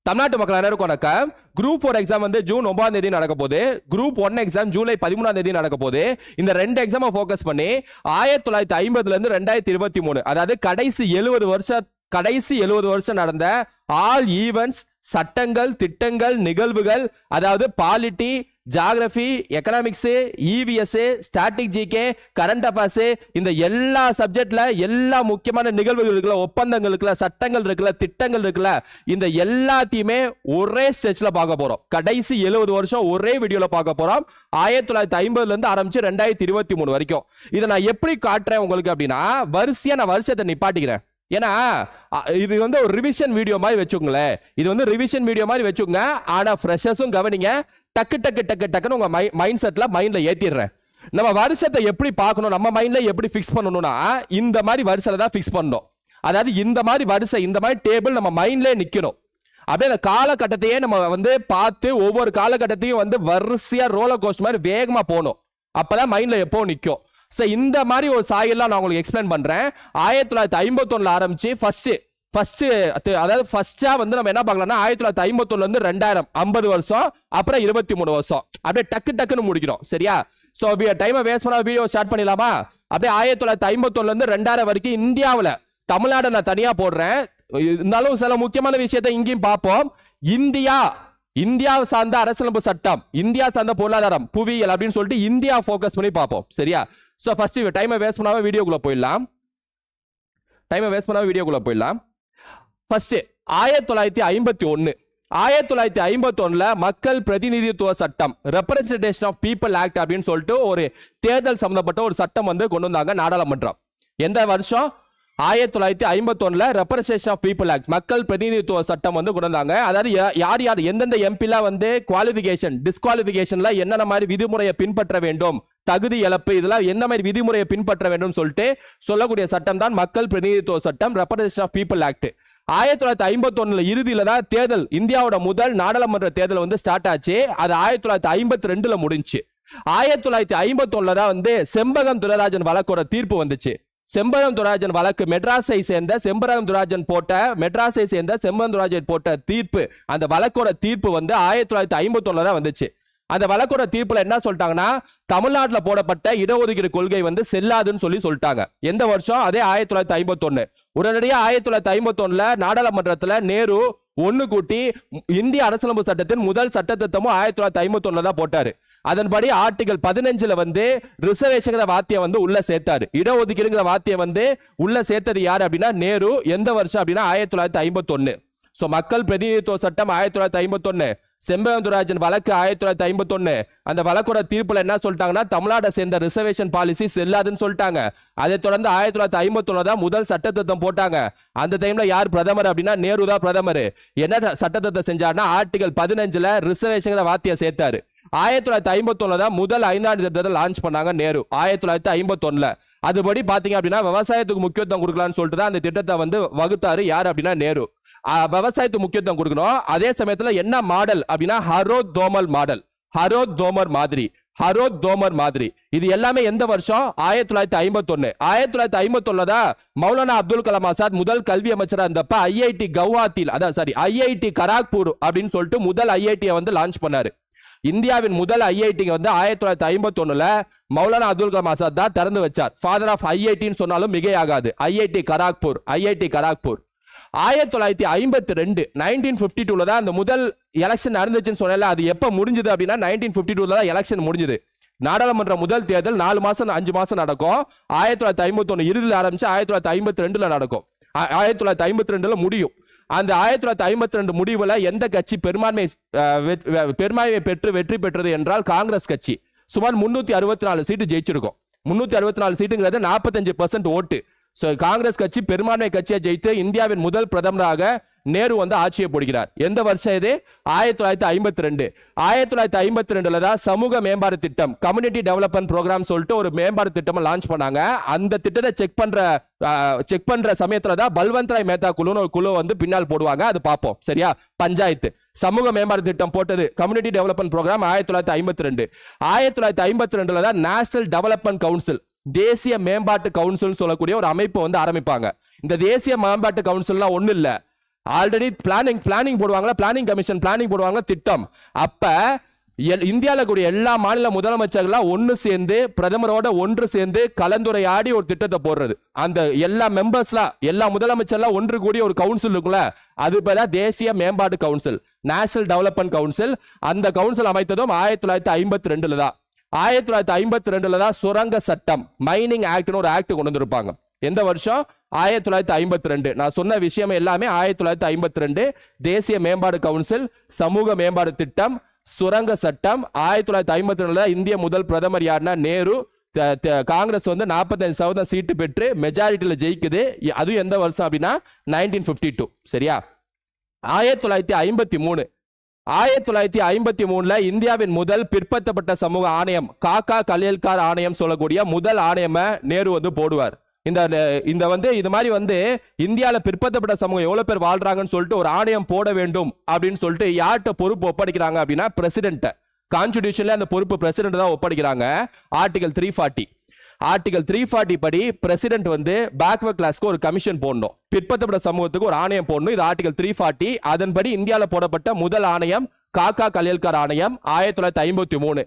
தமிழ்நாட்டு மக்கள் அனைவருக்கும் வணக்கம். குரூப் 4 எக்ஸாம் வந்து ஜூன் 9ஆம் தேதி நடக்க போகுது. குரூப் 1 எக்ஸாம் ஜூலை 13ஆம் தேதி நடக்க போகுது. இந்த ரெண்டு எக்ஸாமை ஃபோக்கஸ் பண்ணி 1950ல இருந்து 2023 அதாவது கடைசி 70 வருஷம் நடந்த ஆல் ஈவென்ட்ஸ், சட்டங்கள், திட்டங்கள், நிகழ்வுகள், அதாவது polity, geography, economics, EVS, static GK, current affairs, இந்த எல்லா சப்ஜெக்ட்ல எல்லா முக்கியமான நிகழ்வுகள் இருக்குல்ல, ஒப்பந்தங்கள் இருக்குல்ல, சட்டங்கள் இருக்குல்ல, திட்டங்கள் இருக்குல்ல, இந்த எல்லாத்தையுமே ஒரே ஸ்டெச்ல பார்க்க போறோம். கடைசி 70 வருஷம் ஒரே வீடியோல பார்க்க போறோம். 1950ல இருந்து ஆரம்பிச்சு 2023 வரைக்கும். இதை நான் எப்படி காட்டுறேன் உங்களுக்கு அப்படின்னா, வரிசையா நான் வருஷத்தை நிப்பாட்டிக்கிறேன். ஏன்னா இது வந்து ஒரு ரிவிஷன் வீடியோ மாதிரி வச்சுக்கோங்களேன். இது வந்து ரிவிஷன் வீடியோ மாதிரி வச்சுக்கோங்க. ஆனா ஃப்ரெஷர்ஸும் கவனிங்க. டக்குன்னு உங்க மைண்ட் செட்ல மைண்ட்ல ஏத்திடுறேன். நம்ம வருஷத்தை எப்படி பார்க்கணும், நம்ம மைண்ட்ல எப்படி ஃபிக்ஸ் பண்ணணும்னா இந்த மாதிரி வருஷத்தை தான் ஃபிக்ஸ் பண்ணணும். அதாவது இந்த மாதிரி வருஷம், இந்த மாதிரி டேபிள் நம்ம மைண்ட்ல நிக்கணும். அப்படியே அந்த காலகட்டத்தையே நம்ம வந்து பார்த்து ஒவ்வொரு காலகட்டத்தையும் வந்து வரிசையா ரோலர் கோஸ்டர் மாதிரி வேகமா போகணும். அப்பதான் மைண்ட்ல எப்போ நிற்கும். இந்த மாதிரி ஒரு சாயெல்லாம் நான் உங்களுக்கு எக்ஸ்பிளைன் பண்றேன். 1951 ஆரம்பிச்சு ஃபர்ஸ்டா வந்து நம்ம என்ன பார்க்கலாம்னா 1951 இருந்து 2000 50 வருஷம், அப்புறம் 23 வருஷம், அப்படியே டக்குன்னு முடிக்கிறோம். சரியா? சோ டைமை வேஸ்ட் பண்ணாம வீடியோ ஸ்டார்ட் பண்ணிடலாமா? அப்படியே 1951 இருந்து 2000 வரைக்கும் இந்தியாவில் தமிழ்நாடு நான் தனியா போடுறேன். இருந்தாலும் சில முக்கியமான விஷயத்தை இங்கேயும் பார்ப்போம். இந்தியா சார்ந்த அரசியலமைப்பு சட்டம், இந்தியா சார்ந்த பொருளாதாரம், புவியியல் அப்படின்னு சொல்லிட்டு இந்தியா ஃபோக்கஸ் பண்ணி பார்ப்போம். சரியா? சோ ஃபர்ஸ்ட் டைமை வேஸ்ட் பண்ணாம வீடியோக்குள்ள போயிடலாம். ஃபர்ஸ்ட் 1951 மக்கள் பிரதிநிதித்துவ சட்டம், ரெப்ரசன்டேஷன் ஆஃப் பீப்பிள் ஆக்ட் அப்படின்னு சொல்லிட்டு ஒரு தேர்தல் சம்பந்தப்பட்ட ஒரு சட்டம் வந்து கொண்டு வந்தாங்க நாடாளுமன்றம். எந்த வருஷம்? 1951 ரெப்ரசன்டேஷன் ஆஃப் பீப்பிள் ஆக்ட், மக்கள் பிரதிநிதித்துவ சட்டம் வந்து கொண்டு வந்தாங்க. அதாவது யார் எந்தெந்த எம்பிலாம் வந்து குவாலிஃபிகேஷன், டிஸ்குவாலிஃபிகேஷன்ல என்னென்ன மாதிரி விதிமுறையை பின்பற்ற வேண்டும், தகுதி இழப்பு, இதெல்லாம் என்ன மாதிரி விதிமுறையை பின்பற்ற வேண்டும் சொல்லிட்டு சொல்லக்கூடிய சட்டம் தான் மக்கள் பிரதிநிதித்துவ சட்டம், ரெப்ரசன்டேஷன் ஆஃப் பீப்பிள் ஆக்ட். 1951 இறுதியில தான் தேர்தல், இந்தியாவோட முதல் நாடாளுமன்ற தேர்தல் வந்து ஸ்டார்ட் ஆச்சு. அது 1952 முடிஞ்சு. 1951 தான் வந்து செம்பகம் துரைராஜன் வழக்கோட தீர்ப்பு வந்துச்சு. செம்பகம் துரைராஜன் வழக்கு மெட்ராஸை சேர்ந்த செம்பகம் துரைராஜன் போட்ட தீர்ப்பு, அந்த வழக்கோட தீர்ப்பு வந்து 1951 தான் வந்துச்சு. அந்த வழக்கோட தீர்ப்புல என்ன சொல்லிட்டாங்கன்னா, தமிழ்நாட்டில் போடப்பட்ட இடஒதுக்கீடு கொள்கை வந்து செல்லாதுன்னு சொல்லிட்டாங்க. எந்த வருஷம்? அதே 1951. உடனடியாக 1951 நாடாளுமன்றத்தில் நேரு ஒன்னு கூட்டி இந்திய அரசியலமைப்பு சட்டத்தின் முதல் சட்ட திட்டமும் 1951 தான் போட்டாரு. அதன்படி ஆர்டிகல் 15 வந்து ரிசர்வேஷன் வார்த்தையை வந்து உள்ள சேர்த்தாரு. இடஒதுக்கீடுங்கிற வார்த்தையை வந்து உள்ள சேர்த்தது யார் அப்படின்னா நேரு. எந்த வருஷம் அப்படின்னா 1951. சோ மக்கள் பிரதிநிதித்துவ சட்டம் 1951, செம்பகம் துரைராஜன் வழக்கு 1951. அந்த வழக்கோட தீர்ப்புல என்ன சொல்லிட்டாங்கன்னா, தமிழ்நாட்டை சேர்ந்த ரிசர்வேஷன் பாலிசி செல்லாதுன்னு சொல்லிட்டாங்க. அதை தொடர்ந்து 1951 தான் முதல் சட்டத்திட்டம் போட்டாங்க. அந்த டைம்ல யார் பிரதமர் அப்படின்னா நேரு தான் பிரதமர். என்ன சட்டத்திட்டம் செஞ்சாருன்னா ஆர்டிகல் 15 ரிசர்வேஷன் வார்த்தையை சேர்த்தாரு. 1951 தான் முதல் 5ஆம் திட்டத்தை லான்ச் பண்ணாங்க நேரு 1951. அதுபடி பாத்தீங்க அப்படின்னா விவசாயத்துக்கு முக்கியத்துவம் கொடுக்கலாம்னு சொல்லிட்டு தான் அந்த திட்டத்தை வந்து வகுத்தாரு. யார் அப்படின்னா நேரு. விவசாயத்துக்கு முக்கியத்துவம் கொடுக்கணும். அதே சமயத்துல என்ன மாடல் அப்படின்னா ஹரோத் தோமர் மாதிரி. இது எல்லாமே எந்த வருஷம்? 1951. 1951 தான் மௌலானா அப்துல் கலாம் ஆசாத் முதல் கல்வி அமைச்சரா இருந்தப்ப ஐஐடி கவுஹாத்தியில், ஐஐடி கராக்பூர் அப்படின்னு சொல்லிட்டு முதல் ஐஐடியை வந்து லான்ச் பண்ணாரு. இந்தியாவின் முதல் ஐஐடி வந்து 1951 மௌலானா அப்துல் கலாம் ஆசாத் தான் திறந்து வச்சார். ஃபாதர் ஆஃப் ஐஐடின்னு சொன்னாலும் மிகையாகாது. ஐஐடி கராக்பூர். 1952 1952 தான் அந்த முதல் எலெக்ஷன் நடந்துச்சுன்னு சொன்னல. அது எப்ப முடிஞ்சது அப்படின்னா 1952 தான் எலெக்ஷன் முடிஞ்சது. நாடாளுமன்ற முதல் தேர்தல் 4 மாசம் 5 மாசம் நடக்கும். 1951 இறுதியில் ஆரம்பிச்சு 1952 நடக்கும். 1952 முடியும். அந்த 1952 முடிவுல எந்த கட்சி பெரும்பான்மையை பெற்று வெற்றி பெற்றது என்றால் காங்கிரஸ் கட்சி. சுமார் 364 சீட்டு ஜெயிச்சிருக்கும். 364 சீட்டுங்கிறது 45% ஓட்டு. காங்கிரஸ் கட்சி பெரும்பான்மை கட்சியை ஜெயித்து இந்தியாவின் முதல் பிரதமராக நேரு வந்து ஆட்சியை போடுகிறார். எந்த வருஷம் இது? 1952. 1952 தான் சமூக மேம்பாடு திட்டம், கம்யூனிட்டி டெவலப்மெண்ட் ப்ரோக்ராம் சொல்லிட்டு ஒரு மேம்பாடு திட்டம் லான்ச் பண்ணாங்க. அந்த திட்டத்தை செக் பண்ற சமயத்துல தான் பல்வந்த் ராய் மேத்தா குழுன்னு ஒரு குழு வந்து பின்னால் போடுவாங்க. அது பார்ப்போம். சரியா? பஞ்சாயத்து சமூக மேம்பாடு திட்டம் போட்டது கம்யூனிட்டி டெவலப்மெண்ட் ப்ரோக்ராம் 1952. 1952 தான் நேஷனல் டெவலப்மெண்ட் கவுன்சில், தேசிய மேம்பாட்டு கவுன்சில் சொல்லக்கூடிய ஒரு அமைப்பு வந்து ஆரம்பிப்பாங்க. இந்த தேசிய மேம்பாட்டு கவுன்சில்லாம் ஒண்ணு இல்ல, ஆல்ரெடி பிளானிங் போடுவாங்களா, பிளானிங் கமிஷன் பிளானிங் போடுவாங்களா திட்டம். அப்ப இந்தியாவில் கூடிய எல்லா மாநில முதலமைச்சர்களாம் ஒன்று சேர்ந்து பிரதமரோட ஒன்று சேர்ந்து கலந்துரையாடி ஒரு திட்டத்தை போடுறது. அந்த எல்லா மெம்பர்ஸ்லாம் எல்லா முதலமைச்சர்லாம் ஒன்று கூடிய ஒரு கவுன்சில் இருக்குல்ல, அது பேர் தேசிய மேம்பாட்டு கவுன்சில், நேஷனல் டெவலப்மெண்ட் கவுன்சில். அந்த கவுன்சில் அமைத்ததும் 1952 தான். 1952 தான் சுரங்க சட்டம், மைனிங் ஆக்ட்னு ஒரு ஆக்ட் கொண்டு வந்திருப்பாங்க. எந்த வருஷம்? 1952. நான் சொன்ன விஷயம் எல்லாமே 1952. தேசிய மேம்பாடு கவுன்சில், சமூக மேம்பாடு திட்டம், சுரங்க சட்டம். 1952 இந்திய முதல் பிரதமர் யாருன்னா நேரு. காங்கிரஸ் வந்து 45% சீட்டு பெற்று மெஜாரிட்டியில் ஜெயிக்குது. அது எந்த வருஷம் அப்படின்னா 1952. சரியா? 1953 1953 இந்தியாவின் முதல் பிற்படுத்தப்பட்ட சமூக ஆணையம், காக்கா கலியல்கார் ஆணையம் சொல்லக்கூடிய முதல் ஆணையம் நேரு வந்து போடுவார். இந்த வந்து இது மாதிரி வந்து இந்தியாவில் பிற்படுத்தப்பட்ட சமூகம் எவ்வளவு பேர் வாழ்றாங்கன்னு சொல்லிட்டு ஒரு ஆணையம் போட வேண்டும் அப்படின்னு சொல்லிட்டு யார்கிட்ட பொறுப்பு ஒப்படைக்கிறாங்க அப்படின்னா பிரசிடென்ட். கான்ஸ்டிடியூஷன்ல அந்த பொறுப்பு பிரசிடென்ட் தான் ஒப்படைக்கிறாங்க. ஆர்டிகல் 340 படி பிரசிடென்ட் வந்து பேக்வர்ட் கிளாஸ்க்கு ஒரு கமிஷன் போடணும், பிற்படுத்தப்பட்ட சமூகத்துக்கு ஒரு ஆணையம் போடணும். இது ஆர்டிகல் 340. அதன்படி இந்தியாவில் போடப்பட்ட முதல் ஆணையம் காக்கா கலியல்கார் ஆணையம் 1953.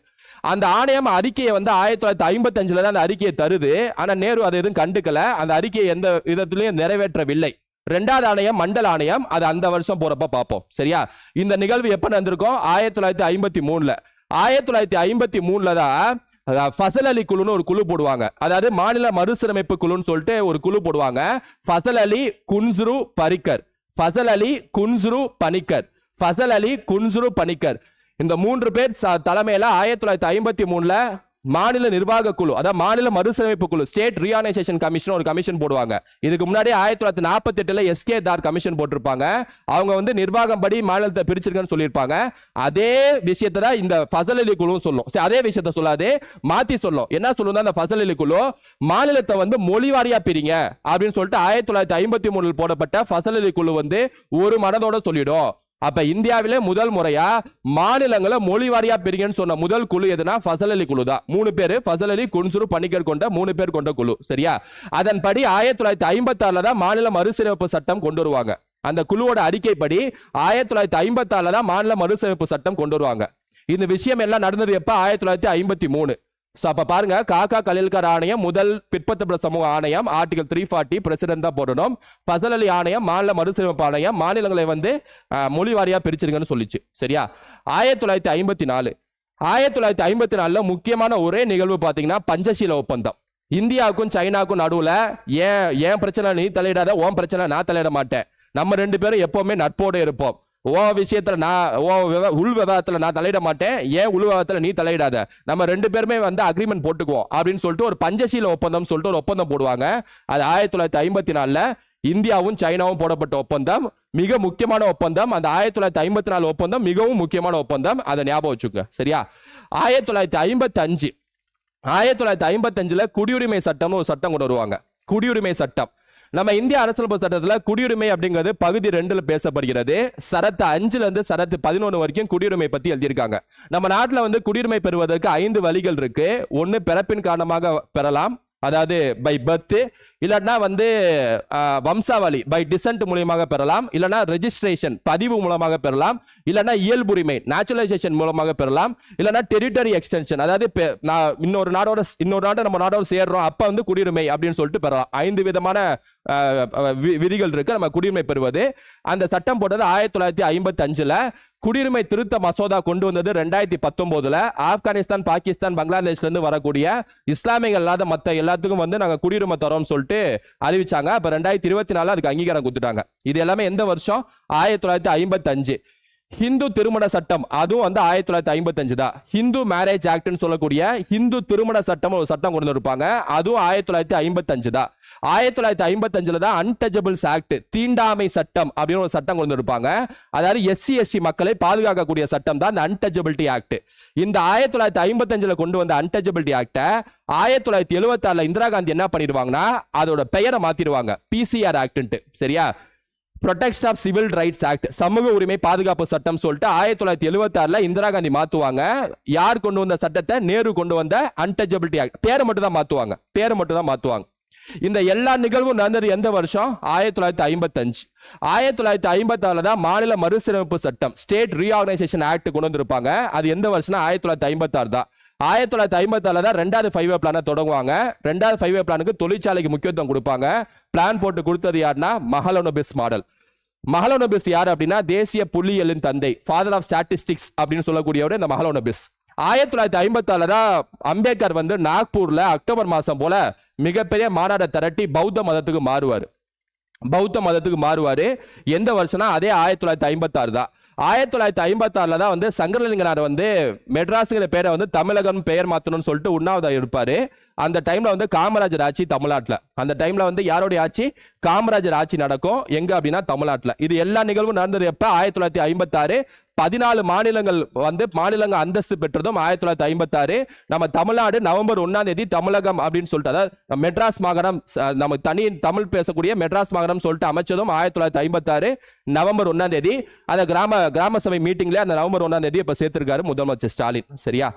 அந்த ஆணையம் அறிக்கையை வந்து 1955 தான் அந்த அறிக்கையை தருது. ஆனா நேரு அதை எதுவும் கண்டுக்கல, அந்த அறிக்கையை எந்த விதத்திலையும் நிறைவேற்றவில்லை. இரண்டாவது ஆணையம் மண்டல ஆணையம், அது அந்த வருஷம் போறப்ப பார்ப்போம். சரியா? இந்த நிகழ்வு எப்ப நடந்திருக்கும்? 1953. 1953 தான் ஃபசல் அலி குழுன்னு ஒரு குழு போடுவாங்க. அதாவது மாநில மறுசீரமைப்பு குழுன்னு சொல்லிட்டு ஒரு குழு போடுவாங்க. ஃபசல் அலி குன்சுரு பனிக்கர், இந்த 3 பேர் தலைமையில 1953 மாநில நிர்வாக குழு, அதாவது மாநில மறுசீரமைப்பு குழு, ஸ்டேட் ரீஆர்கனைசேஷன் கமிஷன் ஒரு கமிஷன் போடுவாங்க. இதுக்கு முன்னாடி 1948 எஸ்கே தார் கமிஷன் போட்டிருப்பாங்க. அவங்க வந்து நிர்வாகம் படி மாநிலத்தை பிரிச்சிருக்கன்னு சொல்லியிருப்பாங்க. அதே விஷயத்தை தான் இந்த ஃபசல் அலி குழு சொல்லும். அதே விஷயத்தை சொல்லாதே, மாத்தி சொல்லும். என்ன சொல்லுங்க? அந்த ஃபசல் அலி குழு மாநிலத்தை வந்து மொழிவாரியா பிரிங்க அப்படின்னு சொல்லிட்டு 1953 போடப்பட்ட ஃபசல் அலி குழு வந்து ஒரு மனதோட சொல்லிடும். அப்ப இந்தியாவிலே முதல் முறையா மாநிலங்களை மொழி வாரியா பிரிங்கன்னு சொன்ன முதல் குழு எதுனா ஃபசல் அலி குழு தான். 3 பேர், ஃபசல் அலி, குன்சுரு, பனிக்கர் கொண்ட 3 பேர் கொண்ட குழு. சரியா? அதன்படி 1956 தான் மாநில மறுசீரமைப்பு சட்டம் கொண்டு வருவாங்க. அந்த குழுவோட அறிக்கைப்படி 1956 தான் மாநில மறுசீரமைப்பு சட்டம் கொண்டு வருவாங்க. இந்த விஷயம் எல்லாம் நடந்தது எப்ப? 1953. அப்ப பாருங்க, காக்கா கலியல்கார் ஆணையம் முதல் பிற்படுத்தப்பட்ட சமூக ஆணையம், ஆர்டிகல் 340 பிரசிடென்ட் தான் போடணும். ஃபசல் அலி ஆணையம் மாநில மறுசீரமைப்பு ஆணையம், மாநிலங்களை வந்து மொழி வாரியா பிரிச்சிருங்கன்னு சொல்லிச்சு. சரியா? 1954 முக்கியமான ஒரே நிகழ்வு பாத்தீங்கன்னா பஞ்சசீல ஒப்பந்தம். இந்தியாவுக்கும் சைனாவுக்கும் நடுவுல ஏன் பிரச்சனை நீ தலையிடாத, உன் பிரச்சனை நான் தலையிட மாட்டேன், நம்ம 2 பேரும் எப்பவுமே நட்போடு இருப்போம், உன் விஷயத்துல நான் உள் விவாதத்துல நான் தலையிட மாட்டேன், ஏன் உள் விவாதத்துல நீ தலையிடாத, நம்ம 2 பேருமே வந்து அக்ரிமெண்ட் போட்டுக்குவோம் அப்படின்னு சொல்லிட்டு ஒரு பஞ்சசீல ஒப்பந்தம் சொல்லிட்டு ஒரு ஒப்பந்தம் போடுவாங்க. அது 1954 இந்தியாவும் சைனாவும் போடப்பட்ட ஒப்பந்தம், மிக முக்கியமான ஒப்பந்தம். அந்த 1954 ஒப்பந்தம் மிகவும் முக்கியமான ஒப்பந்தம், அதை ஞாபகம் வச்சுக்கோங்க. சரியா? 1955 குடியுரிமை சட்டம்னு ஒரு சட்டம் கொண்டு வருவாங்க. குடியுரிமை சட்டம் நம்ம இந்திய அரசியலமைப்பு சட்டத்தில் குடியுரிமை அப்படிங்கிறது பகுதி 2 பேசப்படுகிறது. சரத்து 5 இருந்து சரத்து 11 வரைக்கும் குடியுரிமை பத்தி எழுதியிருக்காங்க. நம்ம நாட்டில் வந்து குடியுரிமை பெறுவதற்கு 5 வழிகள் இருக்கு. ஒன்னு பிறப்பின் காரணமாக பெறலாம், அதாவது பை பர்த், இல்லைன்னா வந்து வம்சாவளி பை டிசென்ட் மூலமாக பெறலாம், இல்லைன்னா ரெஜிஸ்ட்ரேஷன் பதிவு மூலமாக பெறலாம், இல்லைன்னா இயல்புரிமை நேச்சுரலைசேஷன் மூலமாக பெறலாம், இல்லைன்னா டெரிட்டரி எக்ஸ்டென்ஷன், அதாவது இன்னொரு நாடு நம்ம நாடோட சேர்றோம் அப்ப வந்து குடியுரிமை அப்படின்னு சொல்லிட்டு பெறலாம். 5 விதமான விதிகள் இருக்கு நம்ம குடியுரிமை பெறுவது. அந்த சட்டம் போட்டது 1955. குடியுரிமை திருத்த மசோதா கொண்டு வந்தது 2019. ஆப்கானிஸ்தான், பாகிஸ்தான், பங்களாதேஷ்ல இருந்து வரக்கூடிய இஸ்லாமியர்கள் இல்லாத மத்த எல்லாத்துக்கும் வந்து நாங்க குடியுரிமை தரோம் சொல்லிட்டு அறிவிச்சாங்க. அப்ப 2024 அதுக்கு அங்கீகாரம் கொடுத்துட்டாங்க. இது எல்லாமே எந்த வருஷம்? 1955. ஹிந்து திருமண சட்டம், அதுவும் வந்து 1955 தான். ஹிந்து மேரேஜ் ஆக்ட்னு சொல்லக்கூடிய ஹிந்து திருமண சட்டம் ஒரு சட்டம் கொண்டு வந்திருப்பாங்க. அதுவும் 1955 தான். 1955 தான் அன்டச்சபிள்ஸ் ஆக்ட், தீண்டாமை சட்டம் அப்படின்னு ஒரு சட்டம் கொண்டு வந்திருப்பாங்க. அதாவது SC SC மக்களை பாதுகாக்கக்கூடிய சட்டம் தான் அன்டச்சபிலிட்டி ஆக்ட். இந்த 1955 கொண்டு வந்த அன்டச்சபிலிட்டி ஆக்ட 1976 இந்திரா காந்தி என்ன பண்ணிடுவாங்கன்னா அதோட பெயரை மாத்திடுவாங்க, PCR ஆக்ட். சரியா? Protection of civil rights act, சமூக உரிமை பாதுகாப்பு சட்டம் சொல்லிட்டு 1976 இந்திரா காந்தி மாத்துவாங்க. யார் கொண்டு வந்த சட்டத்தை? நேரு கொண்டு வந்த அன்டச்சபிலிட்டி ஆக்ட். பேரை மட்டும் தான் மாத்துவாங்க. இந்த எல்லா நிகழ்வும் நடந்தது எந்த வருஷம்? 1955. 1956 தான் மாநில மறுசீரமைப்பு சட்டம், ஸ்டேட் ரீஆர்கனைசேஷன் ஆக்ட் கொண்டு வந்திருப்பாங்க. அது எந்த வருஷம்? 1956 தான். 1956 தான் ரெண்டாவது 5-year பிளானை தொடங்குவாங்க. ரெண்டாவது 5-year பிளானுக்கு தொழிற்சாலைக்கு முக்கியத்துவம் கொடுப்பாங்க. பிளான் போட்டு கொடுத்தது யாருன்னா மஹலனோபிஸ் மாடல். மஹலனோபிஸ் யார் அப்படின்னா தேசிய புள்ளியியலின் தந்தை, ஃபாதர் ஆஃப் ஸ்டாட்டிஸ்டிக்ஸ் அப்படின்னு சொல்லக்கூடியவர் இந்த மஹலனோபிஸ். 1956 தான் அம்பேத்கர் வந்து நாக்பூர்ல அக்டோபர் மாசம் போல மிகப்பெரிய மாநாட்டை திரட்டி பௌத்த மதத்துக்கு மாறுவாரு. எந்த வருஷம்னா அதே 1956 தான். 1956 தான் வந்து சங்கரலிங்கனார் வந்து மெட்ராஸுங்கிற பேரை வந்து தமிழகம் பெயர் மாற்றணும்னு சொல்லிட்டு உண்ணாவிரதம் இருப்பாரு. அந்த டைம்ல வந்து காமராஜர் ஆட்சி தமிழ்நாட்டில். அந்த டைம்ல வந்து யாருடைய ஆட்சி? காமராஜர் ஆட்சி நடக்கும். எங்க அப்படின்னா தமிழ்நாட்டில். இது எல்லா நிகழ்வும் நடந்தது எப்ப? 1956. 14 மாநிலங்கள் வந்து மாநிலங்க அந்தஸ்து பெற்றதும் 1956. நம்ம தமிழ்நாடு நவம்பர் 1ஆம் தேதி தமிழகம் அப்படின்னு சொல்லிட்டு, அதாவது மெட்ராஸ் மாகாணம், நம்ம தனி தமிழ் பேசக்கூடிய மெட்ராஸ் மாகாணம் சொல்லிட்டு அமைச்சதும் 1956 நவம்பர் 1ஆம் தேதி. அதை கிராம சபை மீட்டிங்ல அந்த நவம்பர் 1ஆம் தேதி இப்ப சேர்த்திருக்காரு முதலமைச்சர் ஸ்டாலின். சரியா?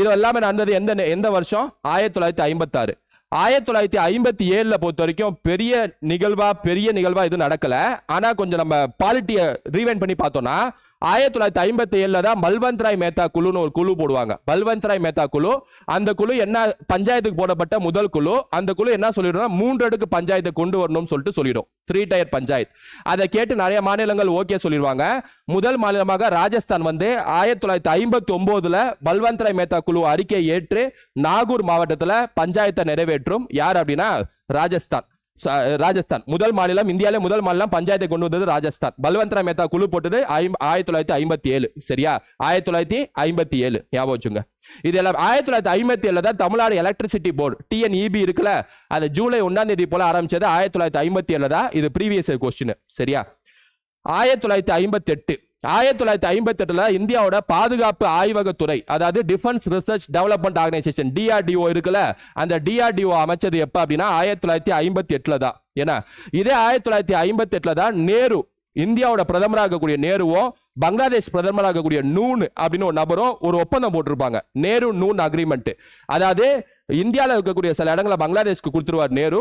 இது எல்லாமே நடந்தது எந்த வருஷம்? 1956. 1957 பொறுத்த வரைக்கும் பெரிய நிகழ்வா இது நடக்கல. ஆனா கொஞ்சம் நம்ம பாலிட்டியை ரீவைண்ட் பண்ணி பார்த்தோம்னா 1957 தான் பல்வந்த் ராய் மேத்தா குழுன்னு ஒரு குழு போடுவாங்க. பல்வந்த் ராய் மேத்தா குழு. அந்த குழு என்ன, பஞ்சாயத்துக்கு போடப்பட்ட முதல் குழு. அந்த குழு என்ன சொல்லிடும்னா 3 அடுக்கு பஞ்சாயத்தை கொண்டு வரணும்னு சொல்லிட்டு சொல்லிடும். 3 tier பஞ்சாயத்து. அதை கேட்டு நிறைய மாநிலங்கள் ஓகே சொல்லிடுவாங்க. முதல் மாநிலமாக ராஜஸ்தான் வந்து 1959 பல்வந்த் ராய் மேத்தா குழு அறிக்கை ஏற்று நாகூர் மாவட்டத்தில் பஞ்சாயத்தை நிறைவேற்றும். யார் அப்படின்னா ராஜஸ்தான் முதல் மாநிலம், இந்தியாவிலே முதல் மாநிலம் பஞ்சாயத்தை கொண்டு வந்தது ராஜஸ்தான். பல்வந்த் ராய் மேத்தா குழு போட்டது 1957. சரியா? 1957 ஞாபகம் வச்சுங்க. இது எல்லாம் 1957 தான் தமிழ்நாடு எலக்ட்ரிசிட்டி போர்டு TNEB இருக்குல்ல, அது ஜூலை 1ஆம் தேதி போல ஆரம்பிச்சது 1957 தான். இது ப்ரீவியஸ் கொஸ்டின். சரியா? 1958 இந்தியாவோட பாதுகாப்பு ஆய்வகத்துறை, அதாவது defence research development organisation DRDO இருக்குல்ல, அந்த DRDO அமைச்சது எப்ப அப்படின்னா 1958 தான். ஏன்னா இதே 1958 தான் நேரு, இந்தியாவோட பிரதமராக இருக்கக்கூடிய நேருவும் பங்களாதேஷ் பிரதமராக இருக்கக்கூடிய நூன் அப்படின்னு ஒரு நபரும் ஒரு ஒப்பந்தம் போட்டிருப்பாங்க. Nehru noon agreement. அதாவது இந்தியாவில் இருக்கக்கூடிய சில இடங்களை பங்களாதேஷ்க்கு கொடுத்துருவார் நேரு,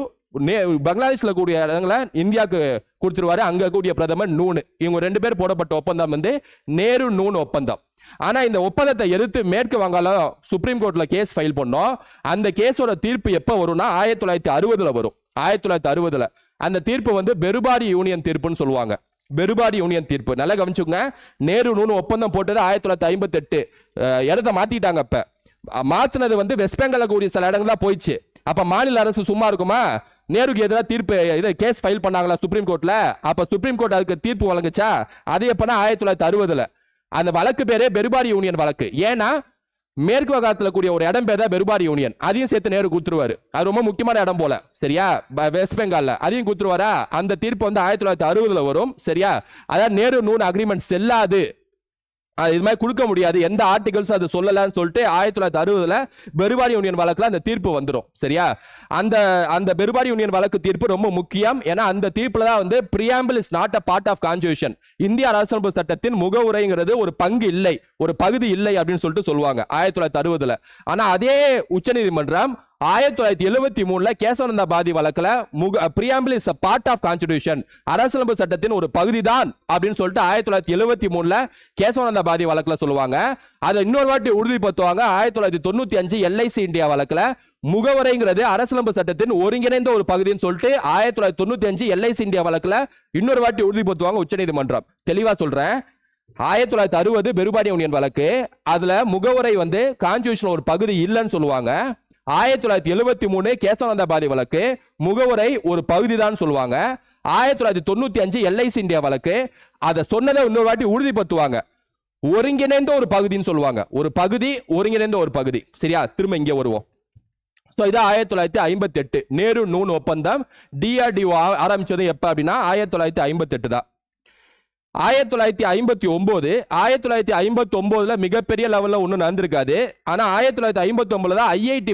பங்களாதேஷ்ல கூடிய இடங்களை இந்தியாவுக்கு கொடுத்துருவாரு அங்க கூடிய பிரதமர் நூன். இவங்க 2 பேர் போடப்பட்ட ஒப்பந்தம் வந்து நேரு நூன் ஒப்பந்தம். ஆனா இந்த ஒப்பந்தத்தை எதிர்த்து மேற்கு வங்காளம் சுப்ரீம் கோர்ட்ல கேஸ் ஃபைல் பண்ணோம். அந்த கேஸோட தீர்ப்பு எப்ப வரும்னா 1960 வரும். 1960 அந்த தீர்ப்பு வந்து பெருபாடி யூனியன் தீர்ப்புன்னு சொல்லுவாங்க. பெருபாடி யூனியன் தீர்ப்பு. நல்லா கவனிச்சுங்க. நேரு நூன் ஒப்பந்தம் போட்டது 1958. இடத்த மாத்திட்டாங்க. அப்ப மாத்தினது வந்து வெஸ்ட் பெங்கால கூடிய சில இடங்களா போயிடுச்சு. அப்ப மாநில அரசு சும்மா இருக்குமா? நேருக்கு எதிராக தீர்ப்பு கேஸ் ஃபைல் பண்ணாங்களா சுப்ரீம் கோர்ட்ல? அப்ப சுப்ரீம் கோர்ட் அதுக்கு தீர்ப்பு வழங்குச்சா? அது எப்பனா 1960. அந்த வழக்கு பேரே பெருபாடி யூனியன் வழக்கு. ஏன்னா மேற்கு வங்காளத்துல கூடிய ஒரு இடம் பேர் தான் பெருபாடி யூனியன். அதையும் சேர்த்து நேரு கொடுத்துருவாரு. அது ரொம்ப முக்கியமான இடம் போல. சரியா? வெஸ்ட் பெங்கால்ல அதையும் கொடுத்துருவாரா? அந்த தீர்ப்பு வந்து 1960 வரும். சரியா? அதாவது நேரு நூன் அக்ரிமெண்ட் செல்லாது, இது மாதிரி கொடுக்க முடியாது, எந்த ஆர்டிகல்ஸ் அது சொல்லலன்னு சொல்லிட்டு 1960 பெருபாடி யூனியன் வழக்குல அந்த தீர்ப்பு வந்துடும். சரியா? அந்த பெருபாடி யூனியன் வழக்கு தீர்ப்பு ரொம்ப முக்கியம். ஏன்னா அந்த தீர்ப்புல தான் வந்து preamble is not a part of constitution, இந்திய அரசியலமைப்பு சட்டத்தின் முகவுரைங்கிறது ஒரு பங்கு இல்லை, ஒரு பகுதி இல்லை அப்படின்னு சொல்லிட்டு சொல்லுவாங்க 1960. ஆனா அதே உச்சநீதிமன்றம் 1973 கேசவானந்த பாரதி வழக்குல preamble is a part of constitution, அரசியலமைப்பு சட்டத்தின் ஒரு பகுதி தான் அப்படின்னு சொல்லிட்டு 1973 கேசவானந்த பாரதி வழக்குல சொல்லுவாங்க. அதை இன்னொரு வாட்டி உறுதிப்படுத்துவாங்க 1995 LIC இந்தியா வழக்குல முகவரைங்கிறது அரசியலமைப்பு சட்டத்தின் ஒருங்கிணைந்த ஒரு பகுதின்னு சொல்லிட்டு 1995 LIC இந்தியா வழக்குல இன்னொரு வாட்டி உறுதிப்படுத்துவாங்க உச்சநீதிமன்றம். தெளிவா சொல்றேன். 1960 பெருபாடி யூனியன் வழக்கு, அதுல முகவரை வந்து கான்ஸ்டிடியூஷன் ஒரு பகுதி இல்லைன்னு சொல்லுவாங்க. 1973 கேசவானந்த பாரதி வழக்கு முகவரை ஒரு பகுதி தான் சொல்லுவாங்க. 1995 LIC இந்தியா வழக்கு அதை சொன்னதை இன்னொரு வாட்டி உறுதிப்படுத்துவாங்க, ஒருங்கிணைந்த ஒரு பகுதின்னு சொல்லுவாங்க. ஒரு பகுதி, ஒருங்கிணைந்த ஒரு பகுதி. சரியா? திரும்ப இங்கே வருவோம். இது 1958 நேரு நூன் ஒப்பந்தம். DRDO ஆரம்பிச்சது எப்ப அப்படின்னா 1958 தான். 1959 மிகப்பெரிய லெவல்ல ஒன்றும் நடந்திருக்காது. ஆனா 1959 தான் ஐஐடி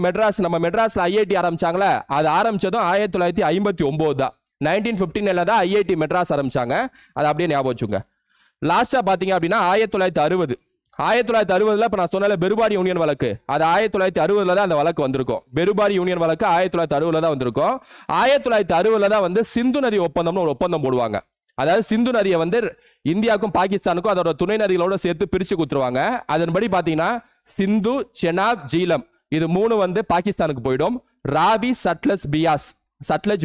மெட்ராஸ் நம்ம மெட்ராஸ்ல ஐஐடி ஆரம்பிச்சாங்களே, அது ஆரம்பிச்சதும் 1959 தான். 1959 தான் ஐஐடி மெட்ராஸ் ஆரம்பிச்சாங்க. அது அப்படியே ஞாபகம் வச்சுங்க. லாஸ்டா பாத்தீங்க அப்படின்னா 1960 1960 இப்ப நான் சொன்ன பெருபாரி யூனியன் வழக்கு, அது 1960 தான் அந்த வழக்கு வந்திருக்கும். பெருபாரி யூனியன் வழக்கு 1960 தான் வந்திருக்கும். 1960 தான் வந்து சிந்து நதி ஒப்பந்தம்னு ஒரு ஒப்பந்தம் போடுவாங்க. அதாவது சிந்து நதியை வந்து இந்தியாவுக்கும் பாகிஸ்தானுக்கும் அதோட துணை நதிகளோட சேர்த்து பிரிச்சு கொடுத்துருவாங்க. அதன்படி பாத்தீங்கன்னா சிந்து, செனாப், ஜீலம் இது 3 வந்து பாகிஸ்தானுக்கு போயிடும். ராவி, சட்லஜ்,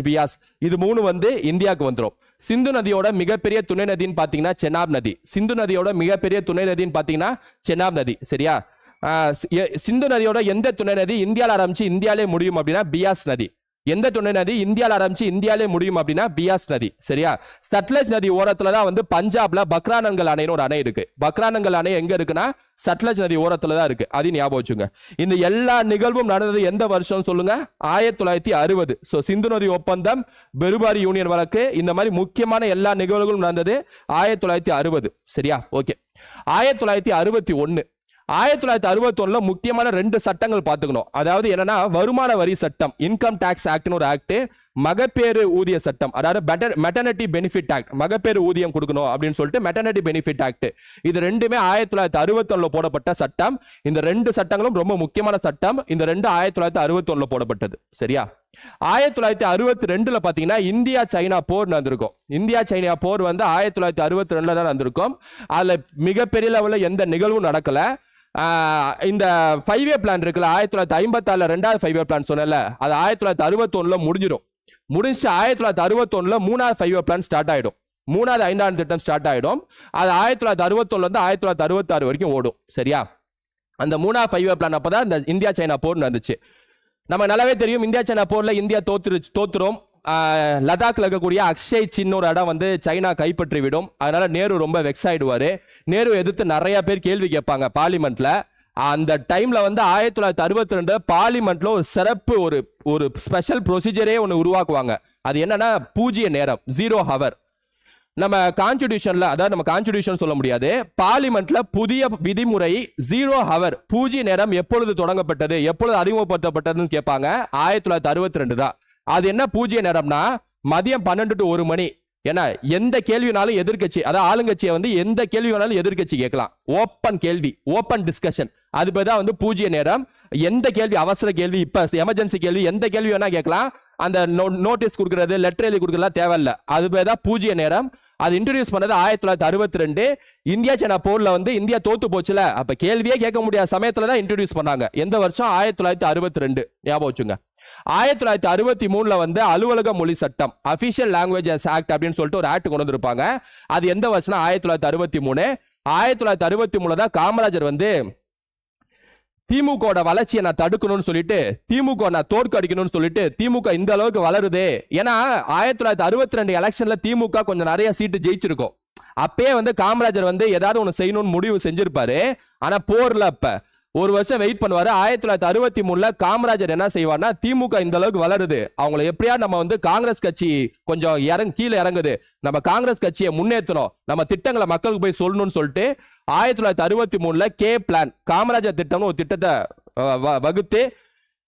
பியாஸ் இது 3 வந்து இந்தியாவுக்கு வந்துடும். சிந்து நதியோட மிகப்பெரிய துணை நதின்னு பாத்தீங்கன்னா செனாப் நதி. சிந்து நதியோட மிகப்பெரிய துணை நதின்னு பாத்தீங்கன்னா செனாப் நதி. சரியா? சிந்து நதியோட எந்த துணை நதி இந்தியால ஆரம்பிச்சு இந்தியாலே முடியும் அப்படின்னா பியாஸ் நதி. எந்த துணை நதி இந்தியால ஆரம்பிச்சு இந்தியாலே முடியும் அப்படின்னா பியாஸ் நதி. சரியா? சட்லஜ் நதி ஓரத்துல தான் வந்து பஞ்சாப்ல பக்ரானங்கல் அணைன்னு ஒரு அணை இருக்கு. பக்ரானங்கல் அணை எங்க இருக்குன்னா சட்லஜ் நதி ஓரத்துல தான் இருக்கு. அது ஞாபகம் வச்சுங்க. இந்த எல்லா நிகழ்வும் நடந்தது எந்த வருஷம் சொல்லுங்க? 1960. சோ சிந்து நதி ஒப்பந்தம், பெருபாரி யூனியன் வழக்கு, இந்த மாதிரி முக்கியமான எல்லா நிகழ்வுகளும் நடந்தது 1960. சரியா? ஓகே. 1961 1961 முக்கியமான 2 சட்டங்கள் பார்த்துக்கணும். அதாவது என்னன்னா வருமான வரி சட்டம், இன்கம் டாக்ஸ் ஆக்ட்னு ஒரு ஆக்ட், மகப்பேறு ஊதிய சட்டம், அதாவது மெட்டர்னிட்டி பெனிஃபிட் ஆக்ட், மகப்பேறு ஊதியம் கொடுக்கணும் அப்படின்னு சொல்லிட்டு மெட்டர்னிட்டி பெனிஃபிட் ஆக்ட். இது ரெண்டுமே 1961 போடப்பட்ட சட்டம். இந்த 2 சட்டங்களும் ரொம்ப முக்கியமான சட்டம். இந்த 2 1961 போடப்பட்டது. சரியா? 1962 பாத்தீங்கன்னா இந்தியா சைனா போர் நடந்திருக்கும். இந்தியா சைனா போர் வந்து 1962 தான் நடந்திருக்கும். அதுல மிகப்பெரிய லெவல்ல எந்த நிகழ்வும் நடக்கல. இந்த 5-year பிளான் இருக்குல்ல, 1956 2வது 5-year பிளான் சொன்னல, அது 1961 முடிஞ்சிடும். முடிஞ்சு 1961 3வது 5-year பிளான் ஸ்டார்ட் ஆயிடும். 3வது 5ஆண்டு திட்டம் ஸ்டார்ட் ஆயிடும். அது 1961 இருந்து 1966 வரைக்கும் ஓடும். சரியா? அந்த 3வது 5-year பிளான் அப்பதான் இந்த இந்தியா சைனா போர் நடந்துச்சு. நம்ம நல்லாவே தெரியும், இந்தியா சைனா போர்ல இந்தியா தோத்துரும். லடாக்ல இருக்கக்கூடிய அக்ஷய் சின் ஒரு இடம் வந்து சைனா கைப்பற்றி விடும். அதனால நேரு ரொம்ப வெக்ஸ் ஆயிடுவாரு. நேரு எதிர்த்து நிறைய பேர் கேள்வி கேட்பாங்க பார்லிமெண்ட்ல. அந்த டைம்ல வந்து 1962 பார்லிமெண்ட்ல ஒரு சிறப்பு ஒரு ஸ்பெஷல் ப்ரொசீஜரே ஒன்று உருவாக்குவாங்க. அது என்னன்னா பூஜ்ய நேரம், 0 ஹவர். நம்ம கான்ஸ்டிடியூஷன்ல, அதாவது நம்ம கான்ஸ்டிடியூஷன் சொல்ல முடியாது, பார்லிமெண்ட்ல புதிய விதிமுறை 0 ஹவர், பூஜ்ய நேரம் எப்பொழுது தொடங்கப்பட்டது, எப்பொழுது அறிமுகப்படுத்தப்பட்டதுன்னு கேட்பாங்க. 1962 தான். அது என்ன பூஜ்ய நேரம்னா மதியம் 12 to 1 மணி. ஏன்னா எந்த கேள்வினாலும் எதிர்கட்சி, அதாவது ஆளுங்கட்சியை வந்து எந்த கேள்வி வேணாலும் எதிர்கட்சி கேட்கலாம். ஓப்பன் கேள்வி, ஓப்பன் டிஸ்கஷன். அது பேர் தான் வந்து பூஜ்ய நேரம். எந்த கேள்வி, அவசர கேள்வி, இப்ப எமர்ஜென்சி கேள்வி, எந்த கேள்வி வேணா கேட்கலாம். அந்த நோட்டீஸ் கொடுக்கறது, லெட்டர் எழுதி கொடுக்கறதுலாம் தேவையில்ல. அது பேர் தான் பூஜ்ய நேரம். அது இன்ட்ரோடியூஸ் பண்ணது 1962. இந்தியா சைனா போர்ல வந்து இந்தியா தோத்து போச்சுல, அப்ப கேள்வியே கேட்க முடியாத சமயத்துல தான் இன்ட்ரோடியூஸ் பண்ணாங்க. எந்த வருஷம்? 1962. ஞாபகம் வச்சுங்க. 1963 வந்து அலுவலக மொழி சட்டம், அபிஷியல் லாங்குவேஜஸ் ஆக்ட் அப்படின்னு சொல்லிட்டு ஒரு ஆக்ட் கொண்டு வந்திருப்பாங்க. அது எந்த வருஷம்? 1963. 1963 தான் காமராஜர் வந்து திமுக வளர்ச்சியை நான் தடுக்கணும்னு சொல்லிட்டு, திமுக நான் தோற்கடிக்கணும்னு சொல்லிட்டு, திமுக இந்த அளவுக்கு வளருதே. ஏன்னா 1962 எலெக்ஷன்ல திமுக கொஞ்சம் நிறைய சீட்டு ஜெயிச்சிருக்கும். அப்பயே வந்து காமராஜர் வந்து ஏதாவது ஒன்று செய்யணும்னு முடிவு செஞ்சிருப்பாரு. ஆனா போர்ல அப்ப ஒரு வருஷம் வெயிட் பண்ணுவாரு. 1963 காமராஜர் என்ன செய்வார்னா, திமுக இந்த அளவுக்கு வளருது, அவங்களை எப்படியா நம்ம வந்து காங்கிரஸ் கட்சி கொஞ்சம் கீழே இறங்குது, நம்ம காங்கிரஸ் கட்சியை முன்னேற்றணும், நம்ம திட்டங்களை மக்களுக்கு போய் சொல்லணும்னு சொல்லிட்டு 1963 கே பிளான், காமராஜர் திட்டம்னு ஒரு திட்டத்தை வகுத்து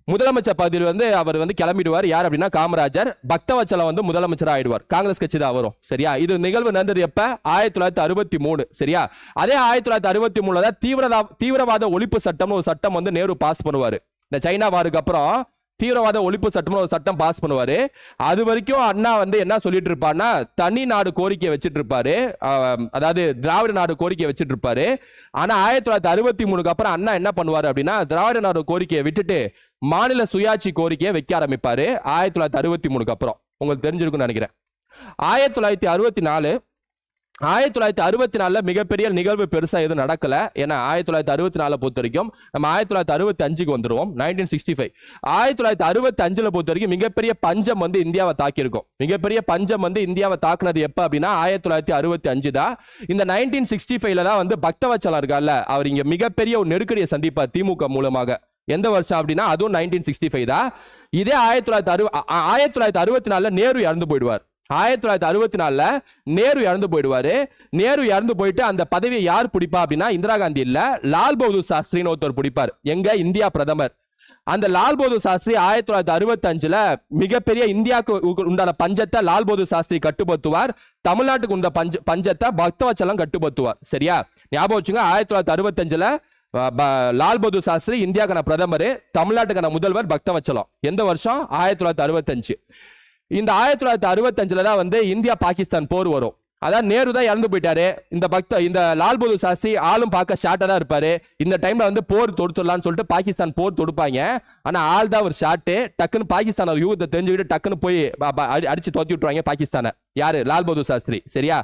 முதலமைச்சர் பதவியில் வந்து அவர் வந்து கிளம்பிடுவார். யார் அப்படின்னா காமராஜர். பக்தவச்சலம் வந்து முதலமைச்சர் ஆயிடுவார். காங்கிரஸ் கட்சி தான் வரும். சரியா? இது நிகழ்வு நடந்தது எப்ப? 1963. சரியா? அதே 1963 தான் தீவிரவாத ஒழிப்பு சட்டம்னு ஒரு சட்டம் வந்து நேரு பாஸ் பண்ணுவாரு. இந்த சைனா வாருக்கு அப்புறம் தீவிரவாத ஒழிப்பு சட்டம்னு ஒரு சட்டம் பாஸ் பண்ணுவாரு. அது வரைக்கும் அண்ணா வந்து என்ன சொல்லிட்டு இருப்பாருன்னா, தனி நாடு கோரிக்கை வச்சிட்டு இருப்பாரு, அதாவது திராவிட நாடு கோரிக்கை வச்சிட்டு இருப்பாரு. ஆனா 1963 அப்புறம் அண்ணா என்ன பண்ணுவாரு அப்படின்னா, திராவிட நாடு கோரிக்கையை விட்டுட்டு மாநில சுயாட்சி கோரிக்கையை வைக்க ஆரம்பிப்பாரு. 1963 அப்புறம் உங்களுக்கு தெரிஞ்சிருக்கும்னு நினைக்கிறேன். 1964 மிகப்பெரிய நிகழ்வு பெருசா எதுவும் நடக்கல. ஏன்னா 1964 பொறுத்த வரைக்கும் நம்ம 1965 வந்துருவோம். 1965 1965 பொறுத்த வரைக்கும் மிகப்பெரிய பஞ்சம் வந்து இந்தியாவை தாக்கியிருக்கும். மிகப்பெரிய பஞ்சம் வந்து இந்தியாவை தாக்குனது எப்ப அப்படின்னா 1965 தான். இந்த 1965 தான் வந்து பக்தவச்சலம் இருக்கார்ல, அவர் இங்க மிகப்பெரிய ஒரு நெருக்கடியை சந்திப்பார் திமுக மூலமாக. எந்த வருஷம் அப்படின்னா அதுவும் 1965 தான். இதே 1964 நேரு இறந்து போயிடுவார். 1964 நேரு இறந்து போயிடுவாரு. நேரு இறந்து போயிட்டு அந்த பதவியை யார் பிடிப்பா அப்படின்னா இந்திரா காந்தி இல்ல, லால் பகதூர் சாஸ்திரின்னு ஒருத்தர் பிடிப்பார். எங்க? இந்தியா பிரதமர். அந்த லால் பகதூர் சாஸ்திரி 1965ல மிகப்பெரிய இந்தியாவுக்கு உண்டான பஞ்சத்தை லால் பகதூர் சாஸ்திரி கட்டுப்படுத்துவார். தமிழ்நாட்டுக்கு உண்ட பஞ்சத்தை பக்தவச்சலம் கட்டுப்படுத்துவார். சரியா, ஞாபகம் வச்சுங்க. 1965ல லால் பகதூர் சாஸ்திரி இந்தியாக்கான பிரதமர், தமிழ்நாட்டுக்கான முதல்வர் பக்தவச்சலம். எந்த வருஷம்? 1965. இந்த 1965ல தான் வந்து இந்தியா பாகிஸ்தான் போர் வரும். அதான் நேரு தான் இறந்து போயிட்டாரு. இந்த லால் பகதூர் சாஸ்திரி ஆளும் பார்க்க ஷார்ட்டா தான் இருப்பாரு. இந்த டைம்ல வந்து போர் தொடுத்துடலாம்னு சொல்லிட்டு பாகிஸ்தான் போர் தொடுப்பாங்க. ஆனா ஆள் தான் ஒரு ஷார்ட். டக்குன்னு பாகிஸ்தான் ஒரு யூகத்தை தெரிஞ்சுக்கிட்டு டக்குன்னு போய் அடிச்சு தோத்தி விட்டுருவாங்க பாகிஸ்தானை. யாரு? லால் பகதூர் சாஸ்திரி. சரியா,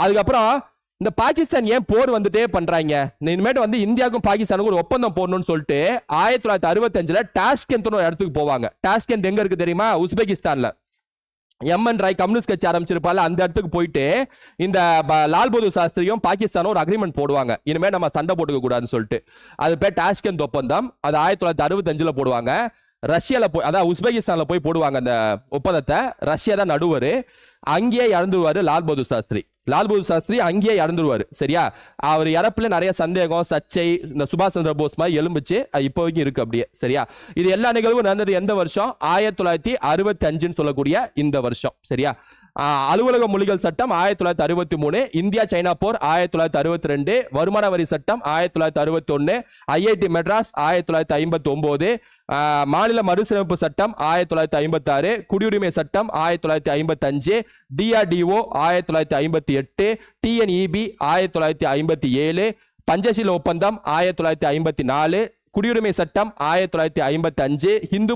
அதுக்கப்புறம் இந்த பாகிஸ்தான் ஏன் போர் வந்துட்டே பண்றாங்க, இனிமேட்டு வந்து இந்தியாவுக்கும் பாகிஸ்தானுக்கும் ஒரு ஒப்பந்தம் போடணும்னு சொல்லிட்டு 1965ல டாஷ்கெந்த் ஒரு இடத்துக்கு போவாங்க. டாஷ்கெந்த் எங்க இருக்கு தெரியுமா? உஸ்பெகிஸ்தான்ல. எம்என் ராய் கம்யூனிஸ்ட் கட்சி ஆரம்பிச்சிருப்பால அந்த இடத்துக்கு போயிட்டு இந்த லால் பகதூர் சாஸ்திரியும் பாகிஸ்தானும் ஒரு அக்ரிமெண்ட் போடுவாங்க. இனிமே நம்ம சண்டை போட்டுக்க கூடாதுன்னு சொல்லிட்டு. அது பேர் டாஷ்கெந்த் ஒப்பந்தம். அது 1965ல போடுவாங்க. ரஷ்யால போய், அதாவது உஸ்பெகிஸ்தான்ல போய் போடுவாங்க அந்த ஒப்பந்தத்தை. ரஷ்யா தான் நடுவர். அங்கேயே இறந்துருவாரு லால் பகதூர் சாஸ்திரி. லால் பகதூர் சாஸ்திரி அங்கேயே இறந்துருவாரு. சரியா, அவர் இறப்புல நிறைய சந்தேகம், சர்ச்சை, இந்த சுபாஷ் சந்திர போஸ் மாதிரி எலும்பிச்சு இப்போ வரைக்கும் இருக்கு அப்படியே. சரியா, இது எல்லா நிகழ்வும் நடந்தது எந்த வருஷம்? 1965 சொல்லக்கூடிய இந்த வருஷம். சரியா, அலுவலக மொழிகள் சட்டம் 1963, இந்தியா சைனா போர் 1962, வருமான வரி சட்டம் 1961, ஐஐடி மெட்ராஸ் 1959, மாநில மறுசீரமைப்பு சட்டம் 1956, குடியுரிமை சட்டம் 1955, டிஆர்டிஓ 1958, டிஎன்இபி 1957, பஞ்சசீல ஒப்பந்தம் 1954, குடியுரிமை சட்டம் 1955, இந்து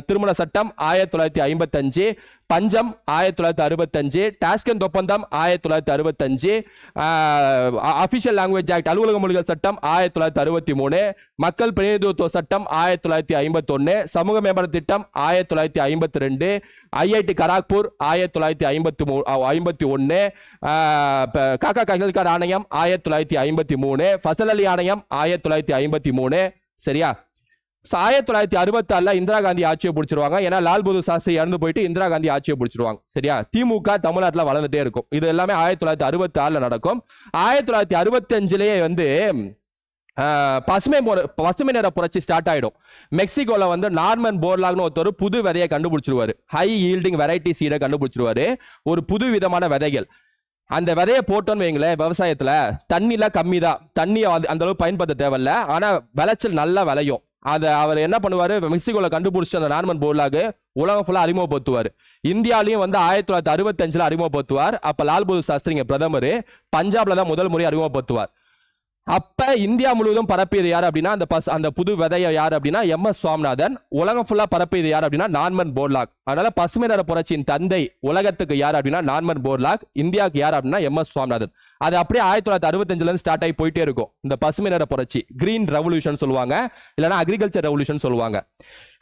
திருமண சட்டம் 1955, பஞ்சம் 1965, டாஷ்கெந்த் ஒப்பந்தம் 1965, அபிஷியல் லாங்குவேஜ் ஆக்ட் அலுவலக மொழிகள் சட்டம் 1963, மக்கள் பிரதிநிதித்துவ சட்டம் 1951, சமூக மேம்பாடு திட்டம் 1952, ஐஐடி கராக்பூர் 1951, காக்கா கல்கர் ஆணையம் 1953, ஃபசல் அலி ஆணையம் 1953. சரியா, 1966ல இந்திரா காந்தி ஆட்சியை பிடிச்சிருவாங்க. ஏன்னா லால் பகதூர் சாஸ்திரி இறந்து போயிட்டு இந்திரா காந்தி ஆட்சியை பிடிச்சிருவாங்க. சரியா, திமுக தமிழ்நாட்டில் வளர்ந்துட்டே இருக்கும். இது எல்லாமே 1966ல நடக்கும். 1965லேயே வந்து பசுமை நிற புரட்சி ஸ்டார்ட் ஆயிடும். மெக்சிகோல வந்து நார்மன் போர்லாக்னு ஒருத்தர் புது விதையை கண்டுபிடிச்சிருவாரு. ஹை ஈல்டிங் வெரைட்டி சீடை கண்டுபிடிச்சிருவாரு. ஒரு புது விதமான விதைகள். அந்த விதையை போட்டோன்னு வைங்களேன், விவசாயத்துல தண்ணிலாம் கம்மி தான், தண்ணியை அந்த அளவுக்கு பயன்படுத்த தேவையில்ல, ஆனா விளைச்சல் நல்லா விளையும். அதை அவர் என்ன பண்ணுவாரு, மெக்சிகோல கண்டுபிடிச்ச அந்த நார்மன் போர்லாக் உலகம் ஃபுல்லா அறிமுகப்படுத்துவார். இந்தியாலையும் வந்து 1965ல அறிமுகப்படுத்துவார். அப்ப லால் பகதூர் சாஸ்திரி பிரதமர். பஞ்சாப்ல தான் முதல் முறை அறிமுகப்படுத்துவார். அப்ப இந்தியா முழுவதும் பரப்பியது யார் அப்படின்னா அந்த புது விதையை யார் அப்படின்னா MS சுவாமிநாதன். உலகம் ஃபுல்லா பரப்பியது யார் அப்படின்னா நார்மன் போர்லாக். அதனால பசுமை நிற புரட்சியின் தந்தை உலகத்துக்கு யார் அப்படின்னா நார்மன் போர்லாக். இந்தியாவுக்கு யார் அப்படின்னா MS சுவாமிநாதன். அது அப்படியே 1965ல இருந்து ஸ்டார்ட் ஆகி போயிட்டே இருக்கும். இந்த பசுமை நிற புரட்சி கிரீன் ரெவல்யூஷன் சொல்லுவாங்க, இல்லைன்னா அக்ரிகல்ச்சர் ரெவல்யூஷன் சொல்லுவாங்க.